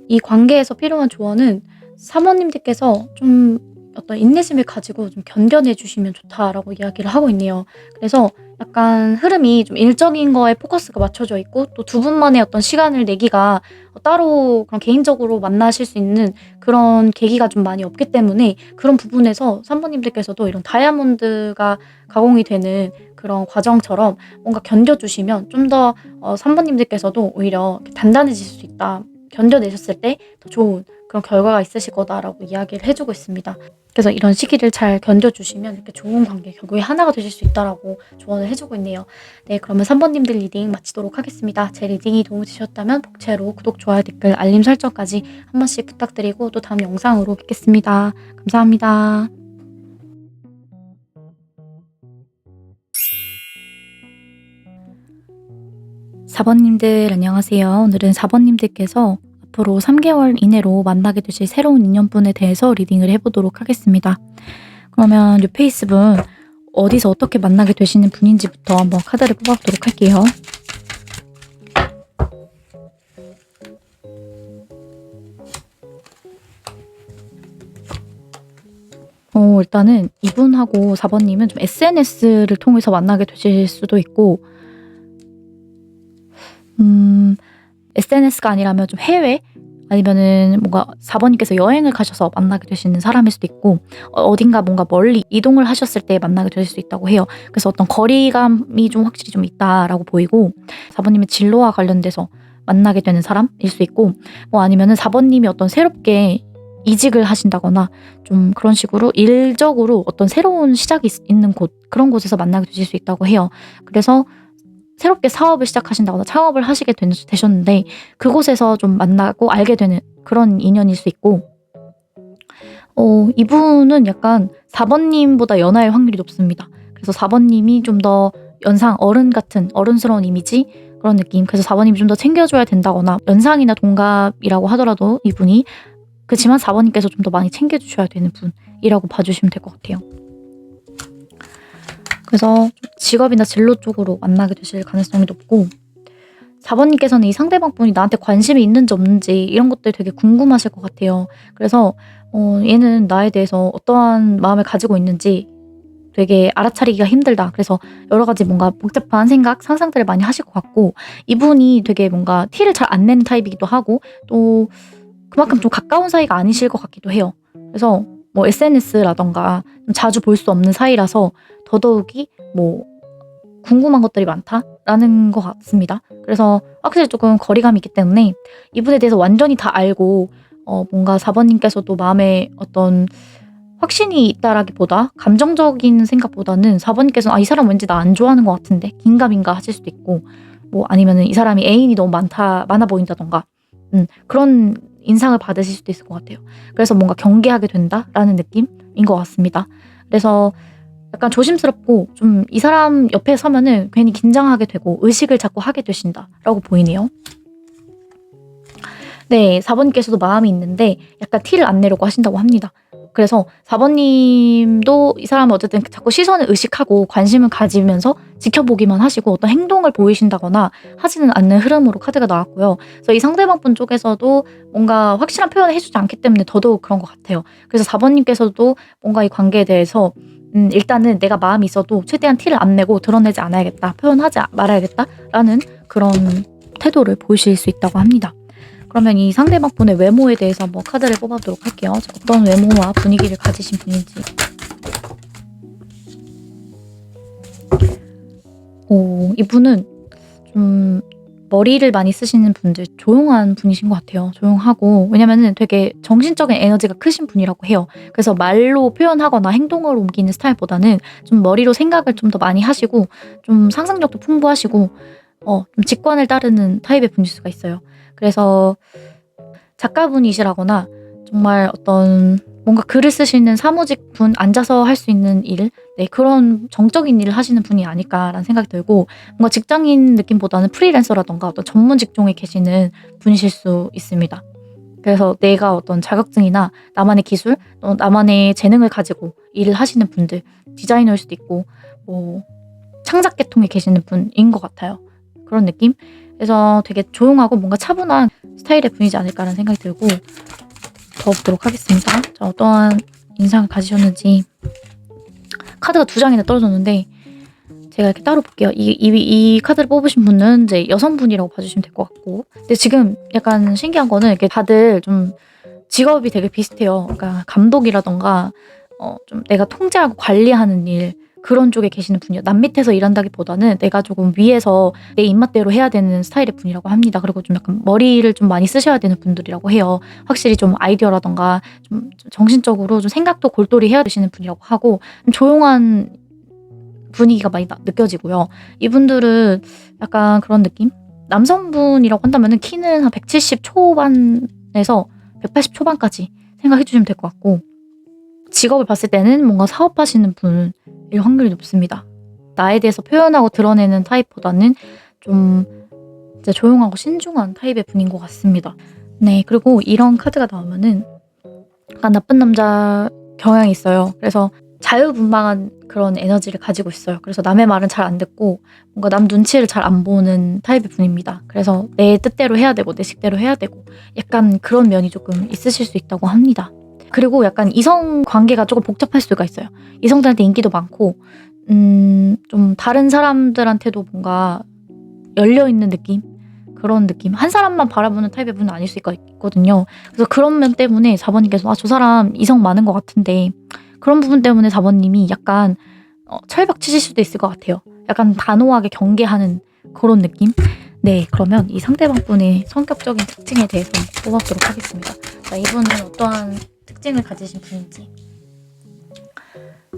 이 관계에서 필요한 조언은 3번님들께서 좀 어떤 인내심을 가지고 좀 견뎌내 주시면 좋다라고 이야기를 하고 있네요. 그래서 약간 흐름이 좀 일적인 거에 포커스가 맞춰져 있고, 또 두 분만의 어떤 시간을 내기가 따로 그런 개인적으로 만나실 수 있는 그런 계기가 좀 많이 없기 때문에, 그런 부분에서 3번님들께서도 이런 다이아몬드가 가공이 되는 그런 과정처럼 뭔가 견뎌주시면 좀 더 3번님들께서도 오히려 단단해질 수 있다. 견뎌내셨을 때 더 좋은 그런 결과가 있으실 거다라고 이야기를 해주고 있습니다. 그래서 이런 시기를 잘 견뎌주시면 이렇게 좋은 관계, 결국에 하나가 되실 수 있다라고 조언을 해주고 있네요. 네, 그러면 3번님들 리딩 마치도록 하겠습니다. 제 리딩이 도움이 되셨다면 복채로 구독, 좋아요, 댓글, 알림 설정까지 한 번씩 부탁드리고 또 다음 영상으로 뵙겠습니다. 감사합니다. 4번님들 안녕하세요. 오늘은 4번님들께서 앞으로 3개월 이내로 만나게 되실 새로운 인연분에 대해서 리딩을 해보도록 하겠습니다. 그러면 뉴페이스분 어디서 어떻게 만나게 되시는 분인지부터 한번 카드를 뽑아보도록 할게요. 일단은 이분하고 4번님은 좀 SNS를 통해서 만나게 되실 수도 있고, SNS가 아니라면 좀 해외, 아니면은 뭔가 4번님께서 여행을 가셔서 만나게 되시는 사람일 수도 있고, 어딘가 뭔가 멀리 이동을 하셨을 때 만나게 되실 수 있다고 해요. 그래서 어떤 거리감이 좀 확실히 좀 있다라고 보이고, 4번님의 진로와 관련돼서 만나게 되는 사람일 수 있고, 뭐 아니면은 4번님이 어떤 새롭게 이직을 하신다거나 좀 그런 식으로 일적으로 어떤 새로운 시작이 있는 곳, 그런 곳에서 만나게 되실 수 있다고 해요. 그래서 새롭게 사업을 시작하신다거나 창업을 하시게 되셨는데, 그곳에서 좀 만나고 알게 되는 그런 인연일 수 있고, 이분은 약간 4번님보다 연하일 확률이 높습니다. 그래서 4번님이 좀 더 연상, 어른 같은 어른스러운 이미지, 그런 느낌. 그래서 4번님이 좀 더 챙겨줘야 된다거나, 연상이나 동갑이라고 하더라도 이분이, 그치만 4번님께서 좀 더 많이 챙겨주셔야 되는 분이라고 봐주시면 될 것 같아요. 그래서 직업이나 진로 쪽으로 만나게 되실 가능성이 높고, 4번님께서는 이 상대방 분이 나한테 관심이 있는지 없는지 이런 것들 되게 궁금하실 것 같아요. 그래서 얘는 나에 대해서 어떠한 마음을 가지고 있는지 되게 알아차리기가 힘들다. 그래서 여러 가지 뭔가 복잡한 생각, 상상들을 많이 하실 것 같고, 이분이 되게 뭔가 티를 잘 안 내는 타입이기도 하고, 또 그만큼 좀 가까운 사이가 아니실 것 같기도 해요. 그래서 뭐 SNS라던가 좀 자주 볼 수 없는 사이라서 더더욱이 뭐 궁금한 것들이 많다라는 것 같습니다. 그래서 확실히 조금 거리감이 있기 때문에 이분에 대해서 완전히 다 알고 뭔가 4번님께서도 마음에 어떤 확신이 있다라기보다, 감정적인 생각보다는 4번님께서는 이 사람 왠지 나 안 좋아하는 것 같은데 긴가민가 하실 수도 있고, 뭐 아니면은 이 사람이 애인이 너무 많아 보인다던가, 그런 인상을 받으실 수도 있을 것 같아요. 그래서 뭔가 경계하게 된다라는 느낌인 것 같습니다. 그래서 약간 조심스럽고 좀 이 사람 옆에 서면은 괜히 긴장하게 되고 의식을 자꾸 하게 되신다라고 보이네요. 네, 4번님께서도 마음이 있는데 약간 티를 안 내려고 하신다고 합니다. 그래서 4번님도 이 사람은 어쨌든 자꾸 시선을 의식하고 관심을 가지면서 지켜보기만 하시고 어떤 행동을 보이신다거나 하지는 않는 흐름으로 카드가 나왔고요. 그래서 이 상대방 분 쪽에서도 뭔가 확실한 표현을 해주지 않기 때문에 더더욱 그런 것 같아요. 그래서 4번님께서도 뭔가 이 관계에 대해서 일단은 내가 마음이 있어도 최대한 티를 안 내고 드러내지 않아야겠다, 표현하지 말아야겠다라는 그런 태도를 보이실 수 있다고 합니다. 그러면 이 상대방 분의 외모에 대해서 한번 카드를 뽑아보도록 할게요. 자, 어떤 외모와 분위기를 가지신 분인지. 이분은 좀 머리를 많이 쓰시는 분들, 조용한 분이신 것 같아요. 조용하고, 왜냐면은 되게 정신적인 에너지가 크신 분이라고 해요. 그래서 말로 표현하거나 행동으로 옮기는 스타일보다는 좀 머리로 생각을 좀 더 많이 하시고, 좀 상상력도 풍부하시고, 좀 직관을 따르는 타입의 분일 수가 있어요. 그래서 작가분이시라거나 정말 어떤 뭔가 글을 쓰시는 사무직 분, 앉아서 할 수 있는 일, 네, 그런 정적인 일을 하시는 분이 아닐까라는 생각이 들고, 뭔가 직장인 느낌보다는 프리랜서라던가 어떤 전문 직종에 계시는 분이실 수 있습니다. 그래서 내가 어떤 자격증이나 나만의 기술, 또 나만의 재능을 가지고 일을 하시는 분들, 디자이너일 수도 있고, 뭐 창작 계통에 계시는 분인 것 같아요. 그런 느낌? 그래서 되게 조용하고 뭔가 차분한 스타일의 분이지 않을까라는 생각이 들고, 더 보도록 하겠습니다. 자, 어떠한 인상을 가지셨는지. 카드가 2장이나 떨어졌는데 제가 이렇게 따로 볼게요. 이 카드를 뽑으신 분은 이제 여성분이라고 봐주시면 될 것 같고, 근데 지금 약간 신기한 거는 이렇게 다들 좀 직업이 되게 비슷해요. 그러니까 감독이라던가 좀 내가 통제하고 관리하는 일, 그런 쪽에 계시는 분이요. 남 밑에서 일한다기보다는 내가 조금 위에서 내 입맛대로 해야 되는 스타일의 분이라고 합니다. 그리고 좀 약간 머리를 좀 많이 쓰셔야 되는 분들이라고 해요. 확실히 좀 아이디어라던가 좀 정신적으로 좀 생각도 골똘히 해야 되시는 분이라고 하고, 좀 조용한 분위기가 많이 느껴지고요. 이분들은 약간 그런 느낌? 남성분이라고 한다면 키는 한 170 초반에서 180 초반까지 생각해 주시면 될 것 같고, 직업을 봤을 때는 뭔가 사업하시는 분일 확률이 높습니다. 나에 대해서 표현하고 드러내는 타입보다는 좀 이제 조용하고 신중한 타입의 분인 것 같습니다. 네, 그리고 이런 카드가 나오면은 약간 나쁜 남자 경향이 있어요. 그래서 자유분방한 그런 에너지를 가지고 있어요. 그래서 남의 말은 잘 안 듣고 뭔가 남 눈치를 잘 안 보는 타입의 분입니다. 그래서 내 뜻대로 해야 되고 내 식대로 해야 되고 약간 그런 면이 조금 있으실 수 있다고 합니다. 그리고 약간 이성 관계가 조금 복잡할 수가 있어요. 이성들한테 인기도 많고 좀 다른 사람들한테도 뭔가 열려 있는 느낌? 그런 느낌. 한 사람만 바라보는 타입의 분은 아닐 수가 있거든요. 그래서 그런 면 때문에 4 번님께서 '아 저 사람 이성 많은 것 같은데.' 그런 부분 때문에 4 번님이 약간 철벽 치실 수도 있을 것 같아요. 약간 단호하게 경계하는 그런 느낌? 네. 그러면 이 상대방 분의 성격적인 특징에 대해서 뽑아보도록 하겠습니다. 자, 이분은 어떠한 특징을 가지신 분인지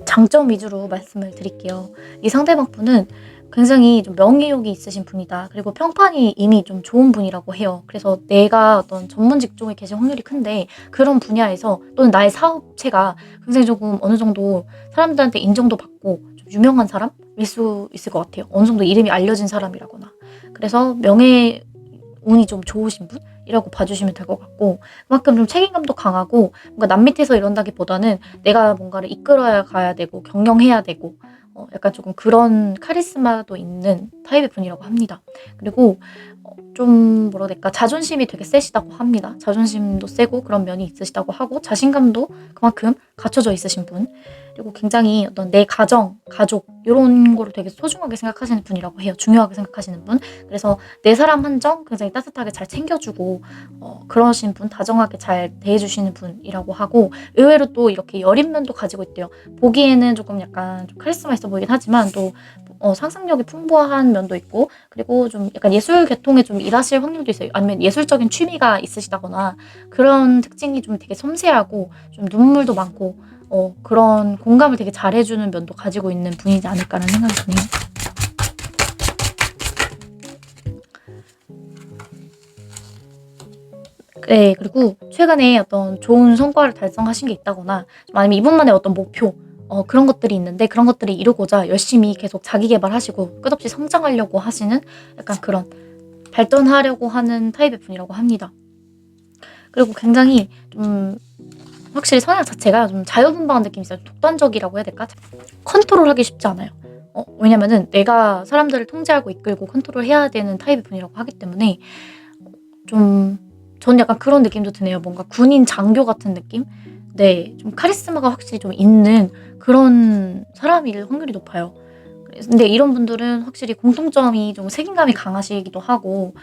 장점 위주로 말씀을 드릴게요. 이 상대방 분은 굉장히 좀 명예욕이 있으신 분이다. 그리고 평판이 이미 좀 좋은 분이라고 해요. 그래서 내가 어떤 전문 직종에 계실 확률이 큰데 그런 분야에서 또는 나의 사업체가 굉장히 조금 어느 정도 사람들한테 인정도 받고 좀 유명한 사람일 수 있을 것 같아요. 어느 정도 이름이 알려진 사람이라거나. 그래서 운이 좀 좋으신 분이라고 봐주시면 될 것 같고, 그만큼 좀 책임감도 강하고 뭔가 남 밑에서 이런다기보다는 내가 뭔가를 이끌어야 가야 되고 경영해야 되고 약간 조금 그런 카리스마도 있는 타입의 분이라고 합니다. 그리고 좀 뭐라 해야 될까, 자존심이 되게 세시다고 합니다. 자존심도 세고 그런 면이 있으시다고 하고 자신감도 그만큼 갖춰져 있으신 분, 그리고 굉장히 어떤 내 가정, 가족 이런 거를 되게 소중하게 생각하시는 분이라고 해요. 중요하게 생각하시는 분. 그래서 내 사람 한정 굉장히 따뜻하게 잘 챙겨주고 그러신 분, 다정하게 잘 대해주시는 분이라고 하고, 의외로 또 이렇게 여린 면도 가지고 있대요. 보기에는 조금 약간 좀 카리스마 있어 보이긴 하지만 또 상상력이 풍부한 면도 있고, 그리고 좀 약간 예술 계통에 좀 일하실 확률도 있어요. 아니면 예술적인 취미가 있으시다거나 그런 특징이 좀 되게 섬세하고 좀 눈물도 많고 그런 공감을 되게 잘해주는 면도 가지고 있는 분이지 않을까라는 생각이 드네요. 네, 그리고 최근에 어떤 좋은 성과를 달성하신 게 있다거나 좀 아니면 이분만의 어떤 목표 그런 것들이 있는데 그런 것들을 이루고자 열심히 계속 자기 계발하시고 끝없이 성장하려고 하시는 약간 그런 발전하려고 하는 타입의 분이라고 합니다. 그리고 굉장히 좀 확실히 성향 자체가 좀 자유분방한 느낌이 있어요. 독단적이라고 해야 될까? 컨트롤하기 쉽지 않아요. 왜냐면은 내가 사람들을 통제하고 이끌고 컨트롤해야 되는 타입의 분이라고 하기 때문에 좀 저는 약간 그런 느낌도 드네요. 뭔가 군인 장교 같은 느낌? 네. 좀 카리스마가 확실히 좀 있는 그런 사람일 확률이 높아요. 근데 이런 분들은 확실히 공통점이 좀 책임감이 강하시기도 하고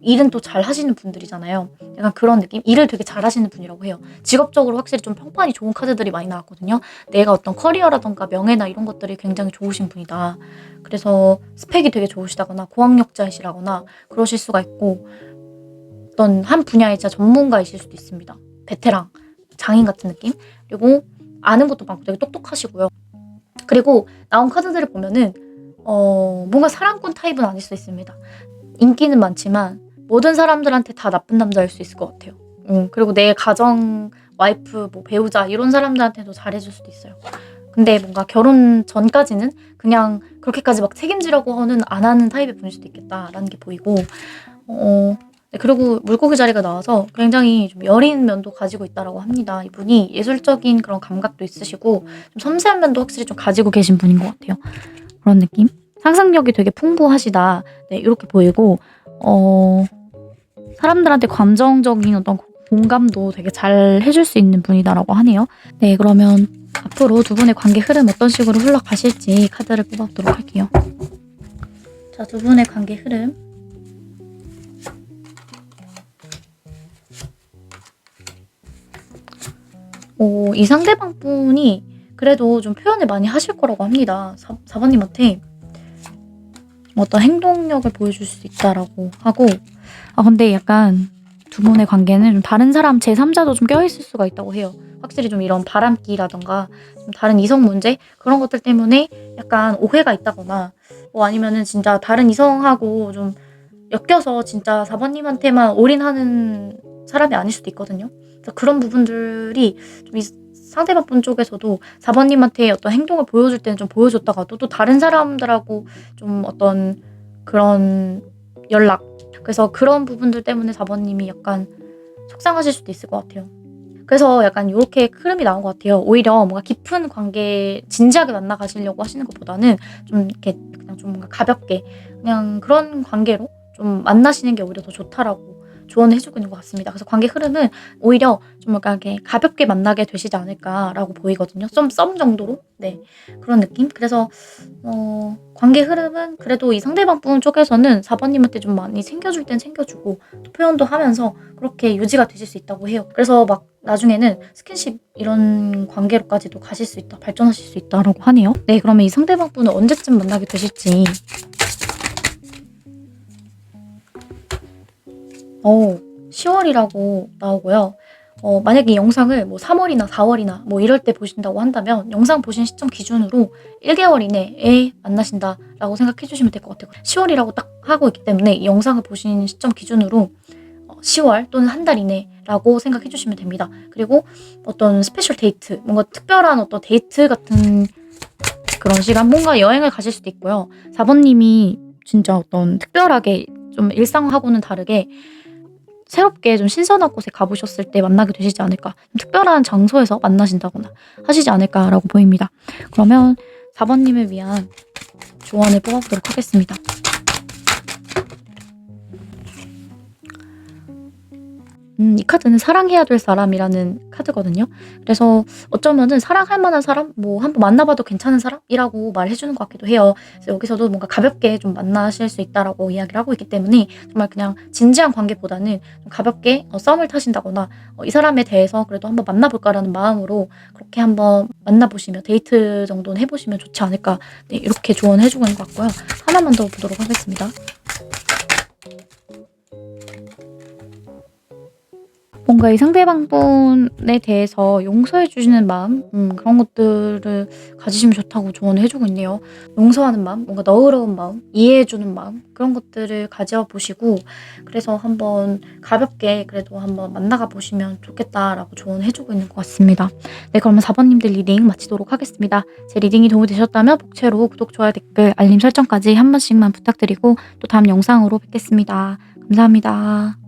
일은 또 잘하시는 분들이잖아요. 약간 그런 느낌? 일을 되게 잘하시는 분이라고 해요. 직업적으로 확실히 좀 평판이 좋은 카드들이 많이 나왔거든요. 내가 어떤 커리어라든가 명예나 이런 것들이 굉장히 좋으신 분이다. 그래서 스펙이 되게 좋으시다거나 고학력자이시라거나 그러실 수가 있고, 어떤 한 분야의 진짜 전문가이실 수도 있습니다. 베테랑, 장인 같은 느낌? 그리고 아는 것도 많고 되게 똑똑하시고요. 그리고 나온 카드들을 보면은 뭔가 사랑꾼 타입은 아닐 수 있습니다. 인기는 많지만 모든 사람들한테 다 나쁜 남자일 수 있을 것 같아요. 그리고 내 가정, 와이프, 뭐 배우자 이런 사람들한테도 잘해줄 수도 있어요. 근데 뭔가 결혼 전까지는 그냥 그렇게까지 막 책임지려고는 안 하는 타입의 분일 수도 있겠다라는 게 보이고, 네, 그리고 물고기 자리가 나와서 굉장히 좀 여린 면도 가지고 있다라고 합니다. 이분이 예술적인 그런 감각도 있으시고 좀 섬세한 면도 확실히 좀 가지고 계신 분인 것 같아요. 그런 느낌? 상상력이 되게 풍부하시다. 네, 이렇게 보이고 사람들한테 감정적인 어떤 공감도 되게 잘 해줄 수 있는 분이다라고 하네요. 네, 그러면 앞으로 두 분의 관계 흐름 어떤 식으로 흘러가실지 카드를 뽑아보도록 할게요. 자, 두 분의 관계 흐름. 이 상대방 분이 그래도 좀 표현을 많이 하실 거라고 합니다. 4번님한테 어떤 행동력을 보여줄 수 있다라고 하고, 근데 약간 두 분의 관계는 좀 다른 사람 제3자도 좀 껴있을 수가 있다고 해요. 확실히 좀 이런 바람기라던가 좀 다른 이성 문제 그런 것들 때문에 약간 오해가 있다거나 아니면은 진짜 다른 이성하고 좀 엮여서 진짜 4번님한테만 올인하는 사람이 아닐 수도 있거든요. 그래서 그런 부분들이 좀 상대방 분 쪽에서도 4번님한테 어떤 행동을 보여줄 때는 좀 보여줬다가도 또 다른 사람들하고 좀 어떤 그런 연락, 그래서 그런 부분들 때문에 4번님이 약간 속상하실 수도 있을 것 같아요. 그래서 약간 요렇게 흐름이 나온 것 같아요. 오히려 뭔가 깊은 관계 진지하게 만나 가시려고 하시는 것보다는 좀 이렇게 그냥 좀 뭔가 가볍게 그냥 그런 관계로 좀 만나시는 게 오히려 더 좋다라고 조언을 해주고 있는 것 같습니다. 그래서 관계 흐름은 오히려 좀 뭔가 이렇게 가볍게 만나게 되시지 않을까라고 보이거든요. 좀 썸 정도로? 네. 그런 느낌? 그래서 관계 흐름은 그래도 이 상대방 분 쪽에서는 4번님한테 좀 많이 챙겨줄 땐 챙겨주고 또 표현도 하면서 그렇게 유지가 되실 수 있다고 해요. 그래서 막 나중에는 스킨십 이런 관계로까지도 가실 수 있다, 발전하실 수 있다라고 하네요. 네, 그러면 이 상대방 분은 언제쯤 만나게 되실지. 10월이라고 나오고요. 만약에 이 영상을 뭐 3월이나 4월이나 뭐 이럴 때 보신다고 한다면 영상 보신 시점 기준으로 1개월 이내에 만나신다라고 생각해 주시면 될 것 같아요. 10월이라고 딱 하고 있기 때문에 이 영상을 보신 시점 기준으로 10월 또는 한 달 이내라고 생각해 주시면 됩니다. 그리고 어떤 스페셜 데이트, 뭔가 특별한 어떤 데이트 같은 그런 시간, 뭔가 여행을 가실 수도 있고요. 4번님이 진짜 어떤 특별하게 좀 일상하고는 다르게 새롭게 좀 신선한 곳에 가보셨을 때 만나게 되시지 않을까. 특별한 장소에서 만나신다거나 하시지 않을까라고 보입니다. 그러면 4번님을 위한 조언을 뽑아보도록 하겠습니다. 이 카드는 사랑해야 될 사람이라는 카드거든요. 그래서 어쩌면은 사랑할 만한 사람, 뭐 한번 만나봐도 괜찮은 사람이라고 말해주는 것 같기도 해요. 그래서 여기서도 뭔가 가볍게 좀 만나실 수 있다라고 이야기를 하고 있기 때문에 정말 그냥 진지한 관계보다는 좀 가볍게 썸을 타신다거나 이 사람에 대해서 그래도 한번 만나볼까라는 마음으로 그렇게 한번 만나보시면 데이트 정도는 해보시면 좋지 않을까. 네, 이렇게 조언해주고 있는 것 같고요. 하나만 더 보도록 하겠습니다. 뭔가 이 상대방 분에 대해서 용서해 주시는 마음, 그런 것들을 가지시면 좋다고 조언을 해 주고 있네요. 용서하는 마음, 뭔가 너그러운 마음, 이해해 주는 마음, 그런 것들을 가져 보시고 그래서 한번 가볍게 그래도 한번 만나가 보시면 좋겠다라고 조언을 해 주고 있는 것 같습니다. 네, 그러면 4번님들 리딩 마치도록 하겠습니다. 제 리딩이 도움이 되셨다면 복채로 구독, 좋아요, 댓글, 알림 설정까지 한 번씩만 부탁드리고 또 다음 영상으로 뵙겠습니다. 감사합니다.